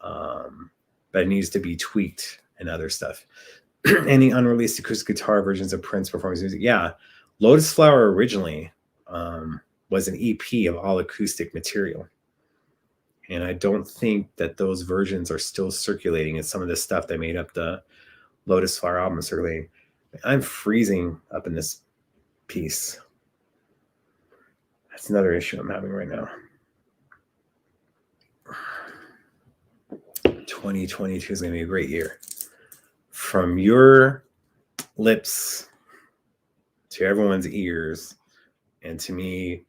But it needs to be tweaked and other stuff. Any unreleased acoustic guitar versions of Prince performance music? Yeah, Lotus Flower originally was an EP of all acoustic material. And I don't think that those versions are still circulating. And some of the stuff that made up the Lotus Flower album is circulating. I'm freezing up in this piece. That's another issue I'm having right now. 2022 is going to be a great year. From your lips to everyone's ears, and to me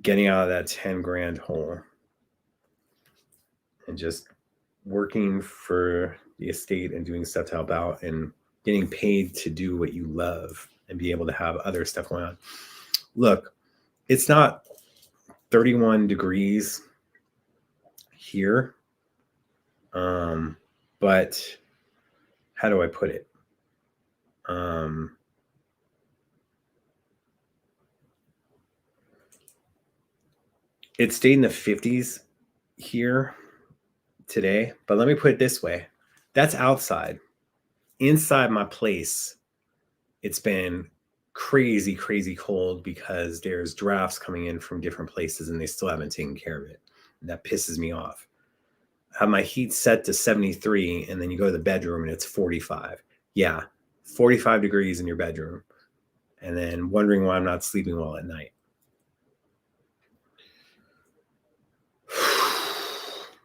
getting out of that 10 grand hole and just working for the estate and doing stuff to help out and getting paid to do what you love and be able to have other stuff going on. Look, it's not 31 degrees here, but how do I put it? It stayed in the 50s here today, but let me put it this way. That's outside. Inside my place, it's been crazy, crazy cold because there's drafts coming in from different places and they still haven't taken care of it. And that pisses me off. I have my heat set to 73 and then you go to the bedroom and it's 45. Yeah, 45 degrees in your bedroom. And then wondering why I'm not sleeping well at night.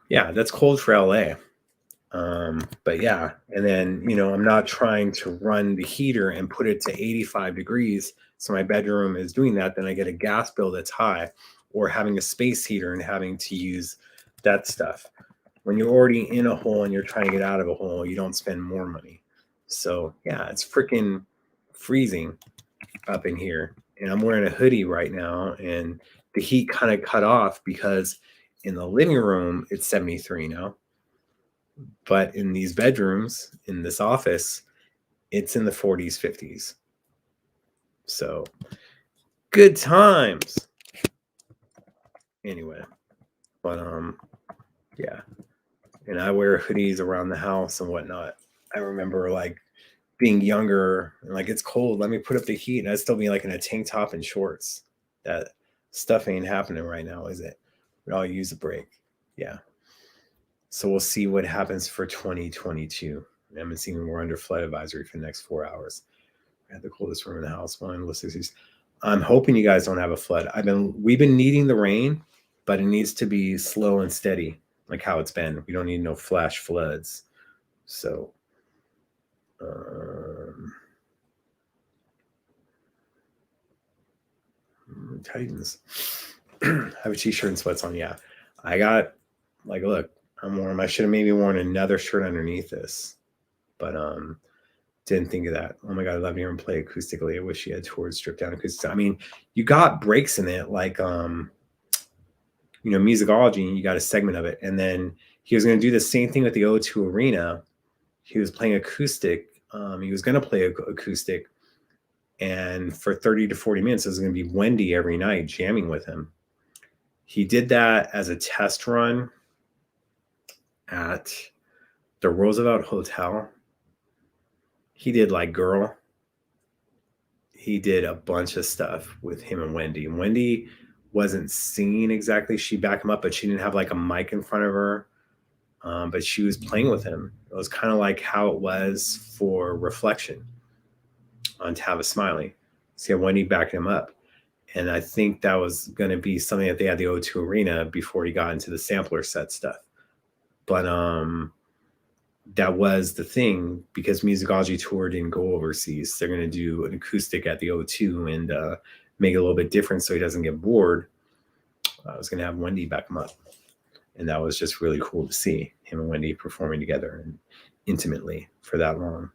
Yeah, that's cold for LA. But yeah, and then, you know, I'm not trying to run the heater and put it to 85 degrees. So my bedroom is doing that. Then I get a gas bill that's high, or having a space heater and having to use that stuff. When you're already in a hole and you're trying to get out of a hole, you don't spend more money. So yeah, it's freaking freezing up in here. And I'm wearing a hoodie right now and the heat kind of cut off because in the living room, it's 73 now. But in these bedrooms, in this office, it's in the 40s, 50s. So good times. Anyway, but yeah. And I wear hoodies around the house and whatnot. I remember like being younger and like it's cold. Let me put up the heat, and I'd still be like in a tank top and shorts. That stuff ain't happening right now, is it? We all use a break. Yeah. So we'll see what happens for 2022. I haven't seen we're under flood advisory for the next 4 hours. I had the coldest room in the house. I'm hoping you guys don't have a flood. We've been needing the rain, but it needs to be slow and steady, like how it's been. We don't need no flash floods. So Titans. I have a t-shirt and sweats on. Yeah. I got like, look, I'm warm. I should have maybe worn another shirt underneath this, but didn't think of that. Oh my God, I love to hear him play acoustically. I wish he had toured stripped down acoustic. I mean, you got breaks in it, like you know, musicology, and you got a segment of it. And then he was going to do the same thing with the O2 Arena. He was playing acoustic. He was going to play acoustic, and for 30 to 40 minutes, it was going to be Wendy every night jamming with him. He did that as a test run at the Roosevelt Hotel. He did like Girl. He did a bunch of stuff with him and Wendy. And Wendy wasn't singing exactly. She'd back him up, but she didn't have like a mic in front of her. But she was playing with him. It was kind of like how it was for Reflection on Tava Smiley. So you had Wendy backing him up. And I think that was going to be something that they had the O2 Arena before he got into the sampler set stuff. But that was the thing, because Musicology Tour didn't go overseas. They're going to do an acoustic at the O2 and make it a little bit different so he doesn't get bored. I was going to have Wendy back him up. And that was just really cool to see him and Wendy performing together and intimately for that long.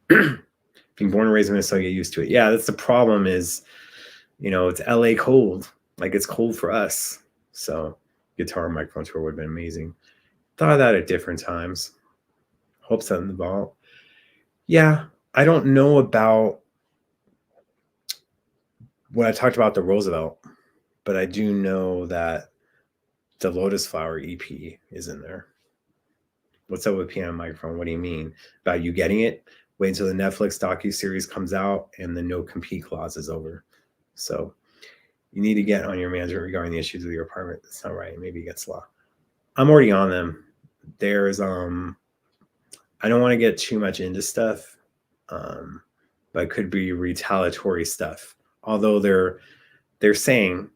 Being born and raised in Minnesota, get used to it. Yeah, that's the problem is, you know, it's LA cold. Like it's cold for us. So guitar and microphone tour would have been amazing. Thought of that at different times. Hope so in the vault. Yeah, I don't know about when I talked about the Roosevelt, but I do know that the Lotus Flower EP is in there. What's up with piano microphone? What do you mean? About you getting it? Wait until the Netflix docuseries comes out and the no compete clause is over. So you need to get on your manager regarding the issues with your apartment. That's not right. Maybe against law. I'm already on them. There's I don't want to get too much into stuff, but it could be retaliatory stuff. Although they're saying,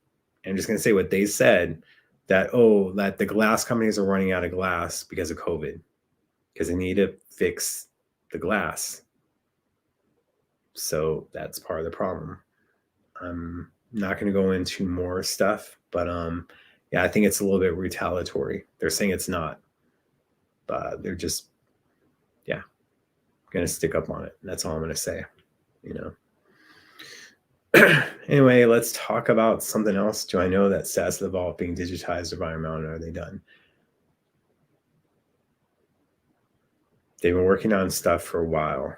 I'm just gonna say what they said, that that the glass companies are running out of glass because of COVID, because they need to fix the glass. So that's part of the problem. I'm not going to go into more stuff, but yeah, I think it's a little bit retaliatory. They're saying it's not, but they're just, yeah, going to stick up on it. That's all I'm going to say, you know. Anyway, let's talk about something else. Do I know that stats of the vault being digitized or by amount? Are they done? They've been working on stuff for a while.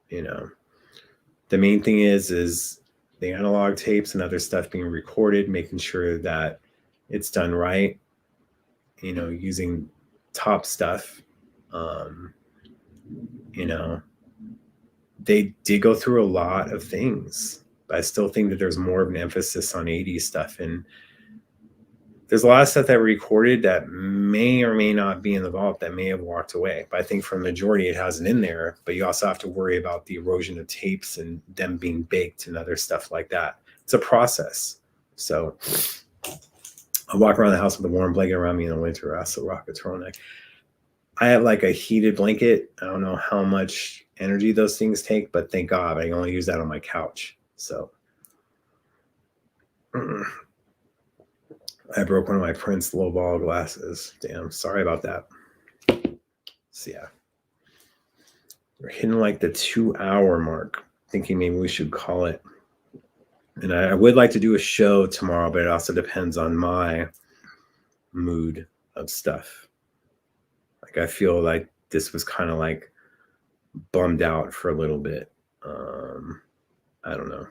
You know, the main thing is the analog tapes and other stuff being recorded, making sure that it's done right. You know, using top stuff. You know, they did go through a lot of things, but I still think that there's more of an emphasis on 80s stuff. And there's a lot of stuff that recorded that may or may not be in the vault that may have walked away. But I think for the majority, it hasn't in there. But you also have to worry about the erosion of tapes and them being baked and other stuff like that. It's a process. So I walk around the house with a warm blanket around me in the winter. I also rock a turtleneck. I have like a heated blanket. I don't know how much energy those things take, but thank God I only use that on my couch. So I broke one of my Prince low ball glasses. Damn, sorry about that. So yeah, we're hitting like the 2-hour mark. Thinking maybe we should call it. And I would like to do a show tomorrow, but it also depends on my mood of stuff. Like I feel like this was kind of like bummed out for a little bit. I don't know.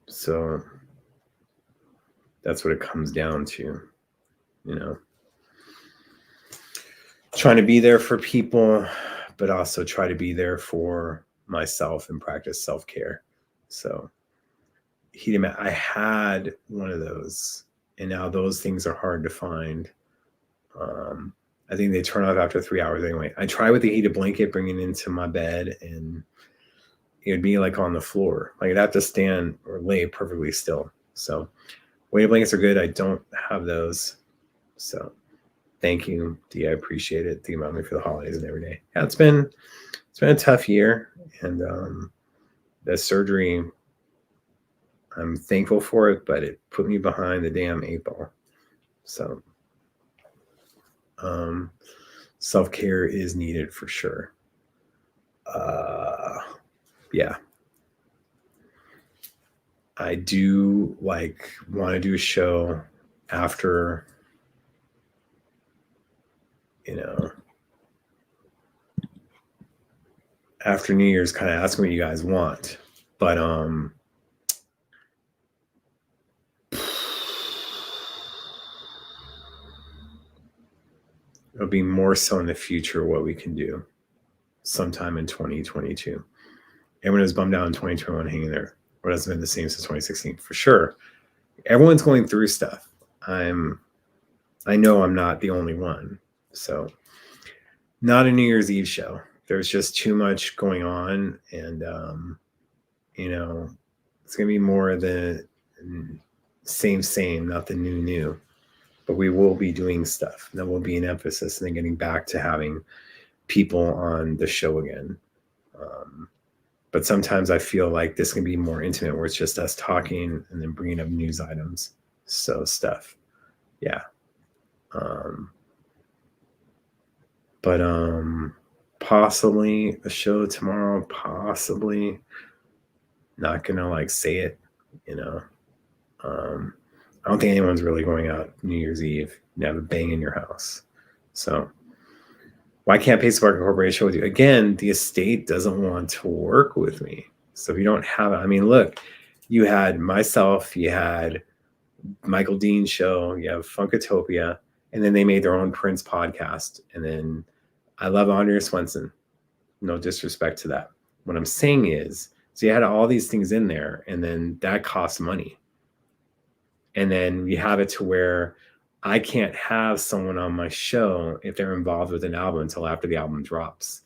So that's what it comes down to, you know. Trying to be there for people, but also try to be there for myself and practice self-care. So I had one of those, and now those things are hard to find. I think they turn off after 3 hours anyway. I try with the heated blanket, bringing it into my bed, and it'd be like on the floor. Like I'd have to stand or lay perfectly still. So weighted blankets are good. I don't have those. So thank you, Dee. I appreciate it. Think about me for the holidays and every day. Yeah, it's been a tough year, and the surgery, I'm thankful for it, but it put me behind the damn 8 ball. So self-care is needed for sure. Yeah. I do want to do a show after, you know, after New Year's, kind of asking what you guys want. But it'll be more so in the future what we can do sometime in 2022. Everyone was bummed out in 2021 hanging there. What hasn't been the same since 2016? For sure. Everyone's going through stuff. I know I'm not the only one. So not a New Year's Eve show. There's just too much going on. And, you know, it's going to be more of the same, not the new. But we will be doing stuff. That will be an emphasis, and then getting back to having people on the show again. But sometimes I feel like this can be more intimate, where it's just us talking and then bringing up news items. So stuff. Yeah. But possibly a show tomorrow, possibly. Not gonna say it, you know. I don't think anyone's really going out New Year's Eve and have a bang in your house. So why can't Pace Park Corporation show with you? Again, the estate doesn't want to work with me. So if you don't have it, I mean, look, you had myself, you had Michael Dean's show, you have Funkatopia, And then they made their own Prince podcast. And then I love Andrea Swenson. No disrespect to that. What I'm saying is, so you had all these things in there, and then that costs money. And then you have it to where I can't have someone on my show if they're involved with an album until after the album drops.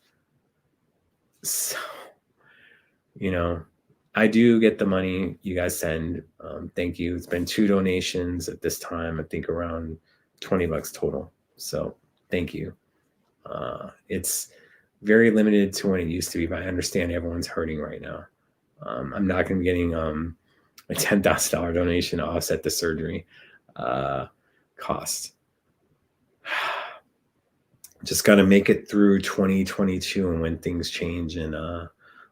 So, you know, I do get the money you guys send. Thank you. It's been 2 donations at this time, I think around $20 total. So thank you. It's very limited to what it used to be, but I understand everyone's hurting right now. I'm not going to be getting a $10,000 donation to offset the surgery cost. Just got to make it through 2022, and when things change, and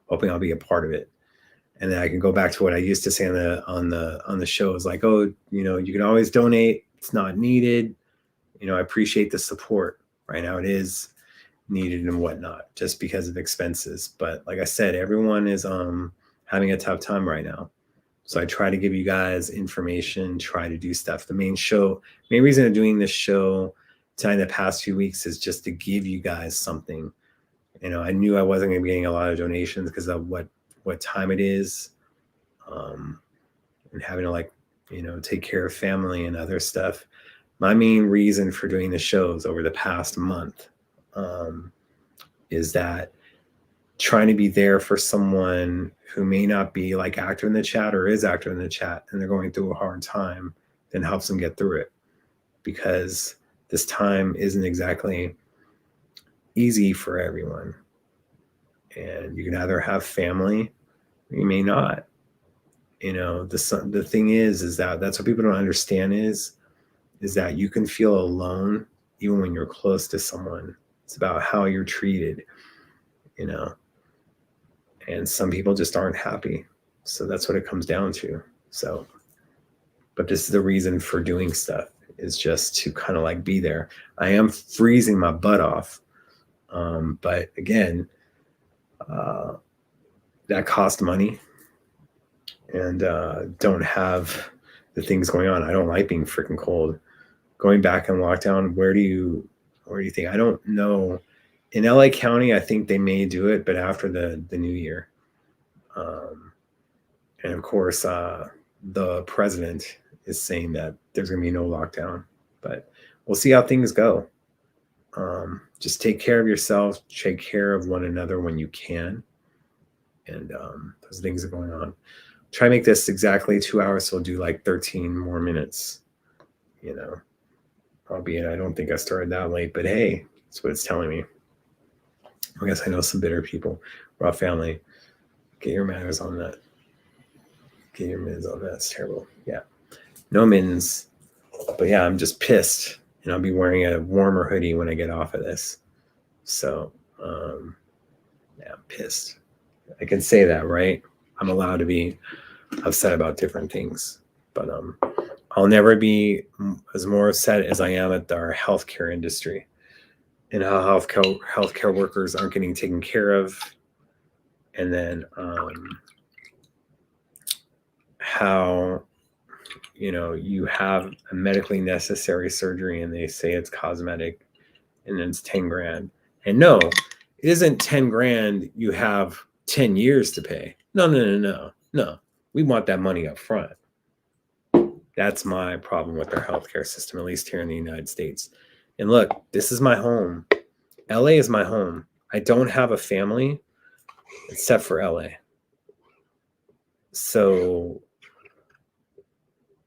hoping I'll be a part of it. And then I can go back to what I used to say on the show. Is like, oh, you know, you can always donate. It's not needed. You know, I appreciate the support. Right now it is needed and whatnot, just because of expenses. But like I said, everyone is having a tough time right now. So I try to give you guys information, try to do stuff. The main reason of doing this show in the past few weeks is just to give you guys something. You know, I knew I wasn't going to be getting a lot of donations because of what time it is, and having to, like, you know, take care of family and other stuff. My main reason for doing the shows over the past month is that trying to be there for someone who may not be like active in the chat or is active in the chat, and they're going through a hard time, then helps them get through it, because this time isn't exactly easy for everyone. And you can either have family, or you may not. You know, the thing is that that's what people don't understand is that you can feel alone even when you're close to someone. It's about how you're treated, you know. And some people just aren't happy. So that's what it comes down to. So, but this is the reason for doing stuff, is just to kind of like be there. I am freezing my butt off. But again, that cost money, and don't have the things going on. I don't like being freaking cold. Going back in lockdown, where do you think? I don't know. In LA County, I think they may do it, but after the new year. And of course, the president is saying that there's going to be no lockdown, but we'll see how things go. Just take care of yourself, take care of one another when you can. And those things are going on. Try to make this exactly 2 hours, so we'll do like 13 more minutes, you know. Albeit I don't think I started that late, but hey, that's what it's telling me. I guess I know some bitter people. Raw family, get your manners on that. Get your mittens on that. It's terrible. Yeah. No mittens. But yeah, I'm just pissed. And I'll be wearing a warmer hoodie when I get off of this. So, yeah, I'm pissed. I can say that, right? I'm allowed to be upset about different things. But I'll never be as more upset as I am at our healthcare industry, and how healthcare workers aren't getting taken care of. And then how, you know, you have a medically necessary surgery and they say it's cosmetic, and then it's 10 grand. And no, it isn't 10 grand. You have 10 years to pay. No. We want that money up front. That's my problem with our healthcare system, at least here in the United States. And look, this is my home. LA is my home. I don't have a family except for LA. So,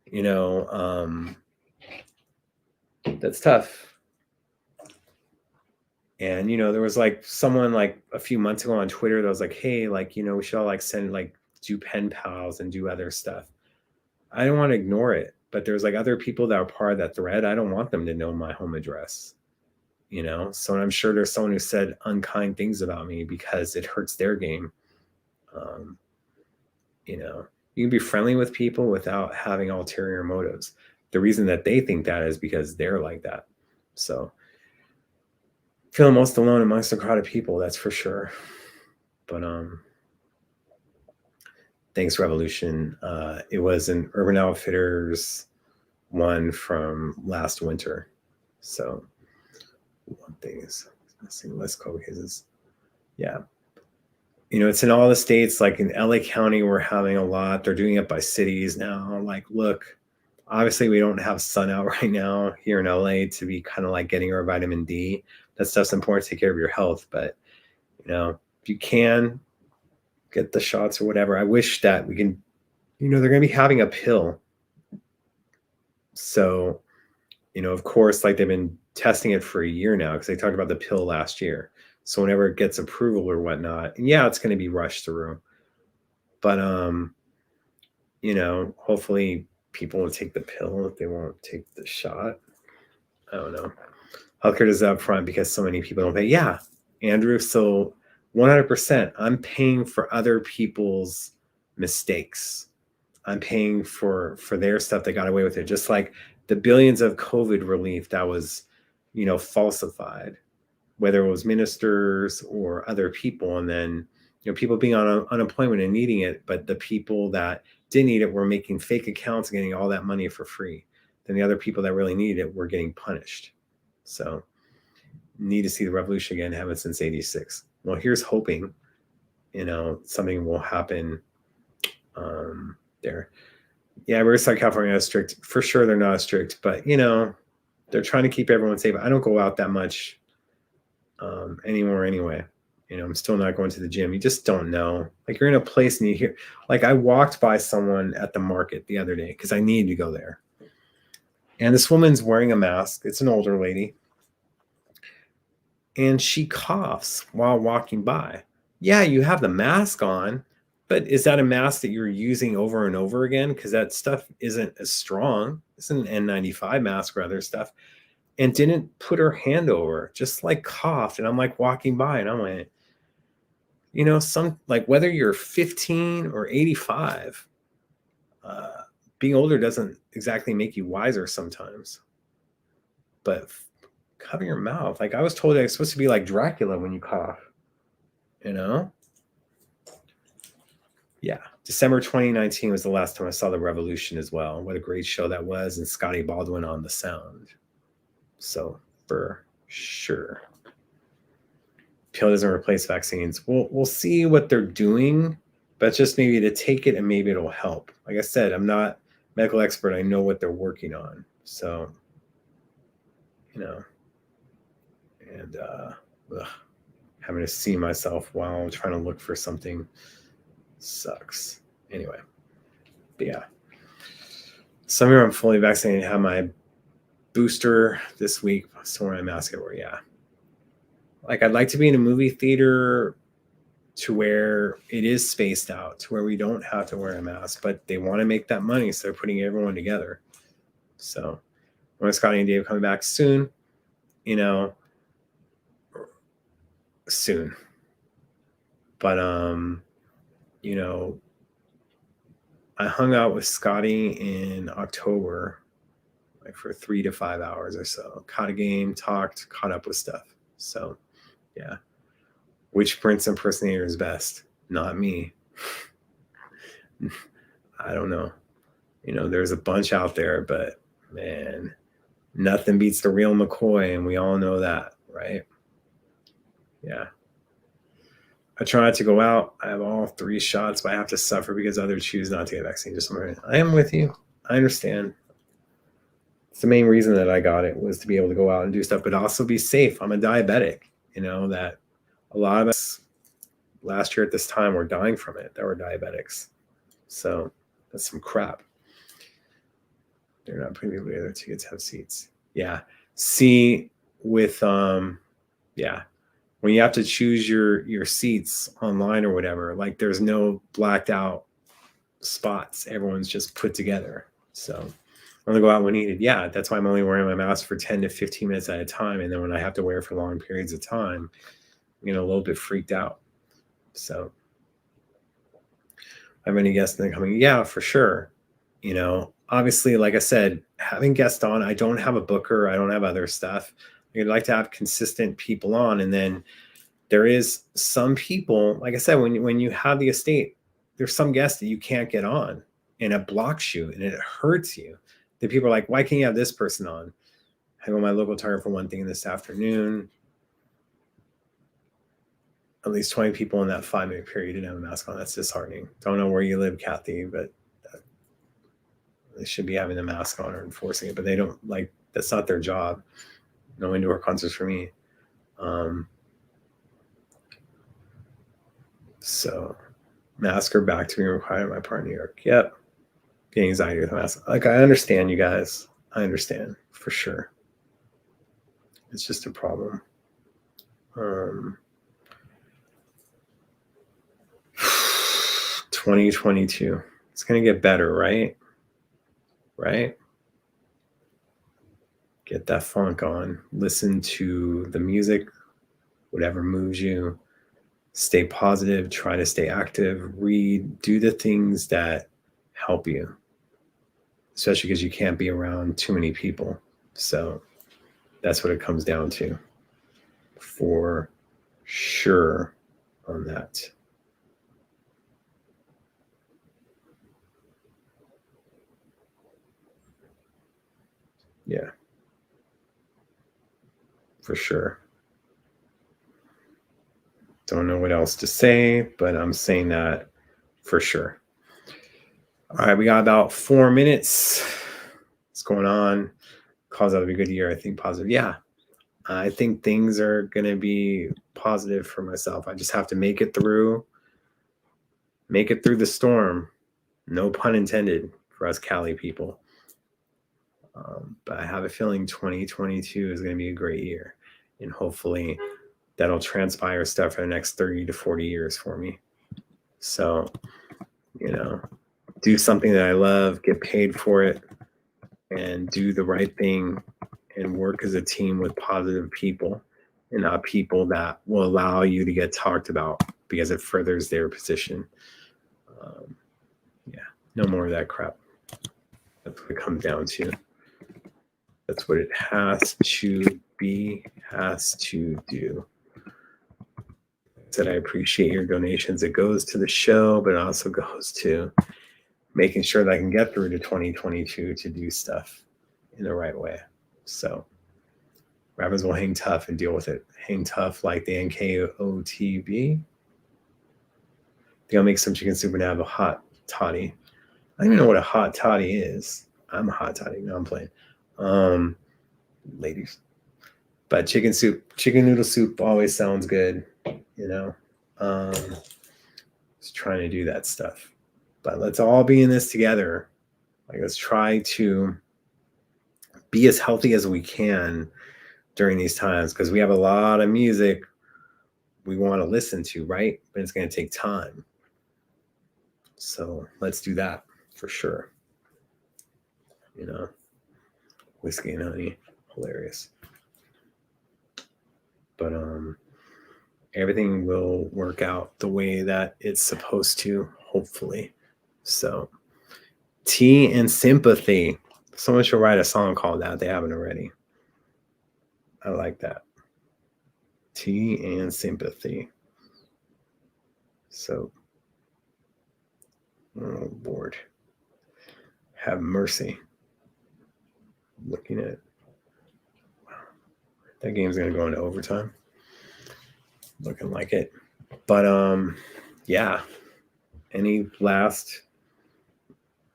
you know, that's tough. And, you know, there was like someone like a few months ago on Twitter that was like, hey, like, you know, we should all like send, like, do pen pals and do other stuff. I don't want to ignore it, but there's like other people that are part of that thread. I don't want them to know my home address, you know? So I'm sure there's someone who said unkind things about me because it hurts their game. You know, you can be friendly with people without having ulterior motives. The reason that they think that is because they're like that. So feeling most alone amongst a crowd of people, that's for sure. But thanks, Revolution. It was an Urban Outfitters one from last winter. So one thing is less COVID cases. Yeah. It's in all the states. Like in LA County, we're having a lot. They're doing it by cities now. Like, look, obviously we don't have sun out right now here in LA to be kind of like getting our vitamin D. That stuff's important to take care of your health. But, if you can get the shots or whatever, I wish that we can, they're going to be having a pill. So, of course, like they've been testing it for a year now because they talked about the pill last year. So whenever it gets approval or whatnot, and yeah, it's going to be rushed through. But, hopefully people will take the pill if they won't take the shot. I don't know. Healthcare is up front because so many people don't pay. Yeah, Andrew. So 100%, I'm paying for other people's mistakes. I'm paying for their stuff that got away with it. Just like the billions of COVID relief that was, falsified, whether it was ministers or other people. And then, people being on unemployment and needing it, but the people that didn't need it were making fake accounts and getting all that money for free. Then the other people that really needed it were getting punished. So need to see the revolution again. Haven't since 86. Well, here's hoping, something will happen there. Yeah, Riverside, California is strict. For sure they're not strict, but, they're trying to keep everyone safe. I don't go out that much anymore anyway. I'm still not going to the gym. You just don't know. Like you're in a place and you hear, like I walked by someone at the market the other day because I needed to go there. And this woman's wearing a mask. It's an older lady. And she coughs while walking by. Yeah, you have the mask on, but is that a mask that you're using over and over again? Because that stuff isn't as strong. It's an N95 mask or other stuff. And didn't put her hand over, just like coughed. And I'm like walking by and I went, some like whether you're 15 or 85, being older doesn't exactly make you wiser sometimes. But cover your mouth. Like I was told I was supposed to be like Dracula when you cough, Yeah. December 2019 was the last time I saw The Revolution as well. What a great show that was. And Scotty Baldwin on the sound. So for sure. Pill doesn't replace vaccines. We'll see what they're doing, but just maybe to take it and maybe it'll help. Like I said, I'm not a medical expert. I know what they're working on. So, and having to see myself while I'm trying to look for something sucks. Anyway, but yeah. Some year I'm fully vaccinated, have my booster this week. Still wearing a mask everywhere. Yeah. Like I'd like to be in a movie theater to where it is spaced out, to where we don't have to wear a mask, but they want to make that money. So they're putting everyone together. So when Scotty and Dave coming back soon, soon. But, I hung out with Scotty in October, like for 3 to 5 hours or so. Caught a game, talked, caught up with stuff. So, yeah. Which Prince impersonator is best? Not me. I don't know. There's a bunch out there, but man, nothing beats the real McCoy, and we all know that, right? Yeah. I try not to go out. I have all 3 shots, but I have to suffer because others choose not to get vaccine. I am with you. I understand. It's the main reason that I got it was to be able to go out and do stuff, but also be safe. I'm a diabetic, that a lot of us last year at this time were dying from it. That were diabetics. So that's some crap. They're not putting people together. Tickets have seats. Yeah. See, with, yeah. When you have to choose your seats online or whatever, like there's no blacked out spots. Everyone's just put together. So I'm gonna go out when needed. Yeah, that's why I'm only wearing my mask for 10 to 15 minutes at a time. And then when I have to wear it for long periods of time, a little bit freaked out. So I have any guests coming? Yeah, for sure. Obviously, like I said, having guests on, I don't have a booker. I don't have other stuff. I'd like to have consistent people on. And then there is some people, like I said, when you have the estate, there's some guests that you can't get on and it blocks you and it hurts you. The people are like, why can't you have this person on? I go to my local Target for one thing this afternoon. At least 20 people in that 5-minute period didn't have a mask on. That's disheartening. Don't know where you live, Kathy, but they should be having a mask on or enforcing it, but they don't. Like, that's not their job. No indoor concerts for me. So mask or back to being required in my part in New York. Yep. The anxiety with the mask. Like, I understand, you guys. I understand for sure. It's just a problem. 2022. It's going to get better, right? Right? Get that funk on. Listen to the music, whatever moves you. Stay positive. Try to stay active. Read. Do the things that help you, especially because you can't be around too many people. So that's what it comes down to. For sure on that. Yeah. For sure. Don't know what else to say, but I'm saying that for sure. All right, we got about 4 minutes. What's going on? Cause that'll be a good year. I think positive. Yeah. I think things are going to be positive for myself. I just have to make it through the storm. No pun intended for us Cali people. But I have a feeling 2022 is going to be a great year. And hopefully that'll transpire stuff for the next 30 to 40 years for me. So, do something that I love, get paid for it, and do the right thing and work as a team with positive people and not people that will allow you to get talked about because it furthers their position. No more of that crap. That's what it comes down to. That's what it has to be, has to do. Said I appreciate your donations. It goes to the show, but it also goes to making sure that I can get through to 2022 to do stuff in the right way. So rappers will hang tough and deal with it. Hang tough like the NKOTB. I think I'll make some chicken soup and have a hot toddy. I don't even know what a hot toddy is. I'm a hot toddy. No, I'm playing. Ladies. But chicken noodle soup always sounds good, Just trying to do that stuff. But let's all be in this together. Like, let's try to be as healthy as we can during these times, because we have a lot of music we want to listen to, right? But it's going to take time. So let's do that for sure. Whiskey and honey, hilarious. But everything will work out the way that it's supposed to, hopefully. So, tea and sympathy. Someone should write a song called that. They haven't already. I like that. Tea and sympathy. So, oh Lord, have mercy. Looking at, wow, that game's gonna go into overtime. Looking like it. But yeah. Any last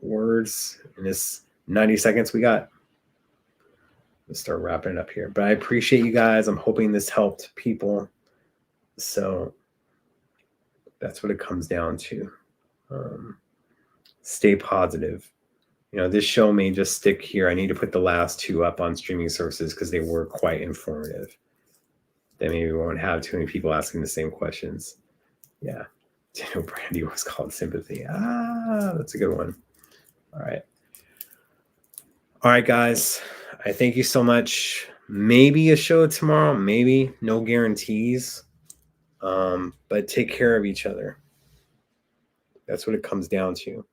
words in this 90 seconds we got? Let's start wrapping it up here. But I appreciate you guys. I'm hoping this helped people. So that's what it comes down to. Stay positive. This show may just stick here. I need to put the last 2 up on streaming services because they were quite informative. Then maybe we won't have too many people asking the same questions. Yeah. Daniel Brandy was called Sympathy. That's a good one. All right, guys. I thank you so much. Maybe a show tomorrow, maybe. No guarantees. But take care of each other. That's what it comes down to.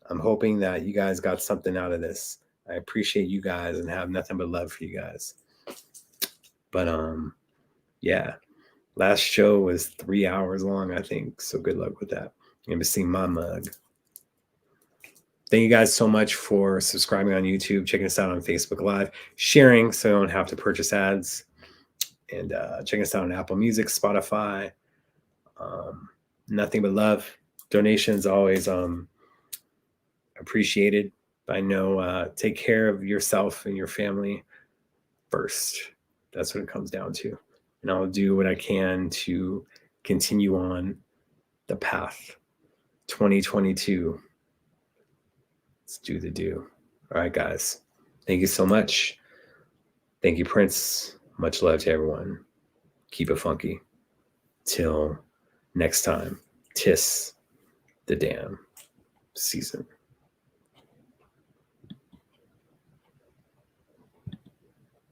I'm hoping that you guys got something out of this. I appreciate you guys and have nothing but love for you guys. But yeah. Last show was 3 hours long, I think. So good luck with that. You haven't seen my mug. Thank you guys so much for subscribing on YouTube, checking us out on Facebook Live, sharing so you don't have to purchase ads, and checking us out on Apple Music, Spotify. Nothing but love. Donations always appreciated. I know take care of yourself and your family first. That's what it comes down to. And I'll do what I can to continue on the path. 2022. Let's do the do. All right, guys. Thank you so much. Thank you, Prince. Much love to everyone. Keep it funky. Till next time. Tis the damn season.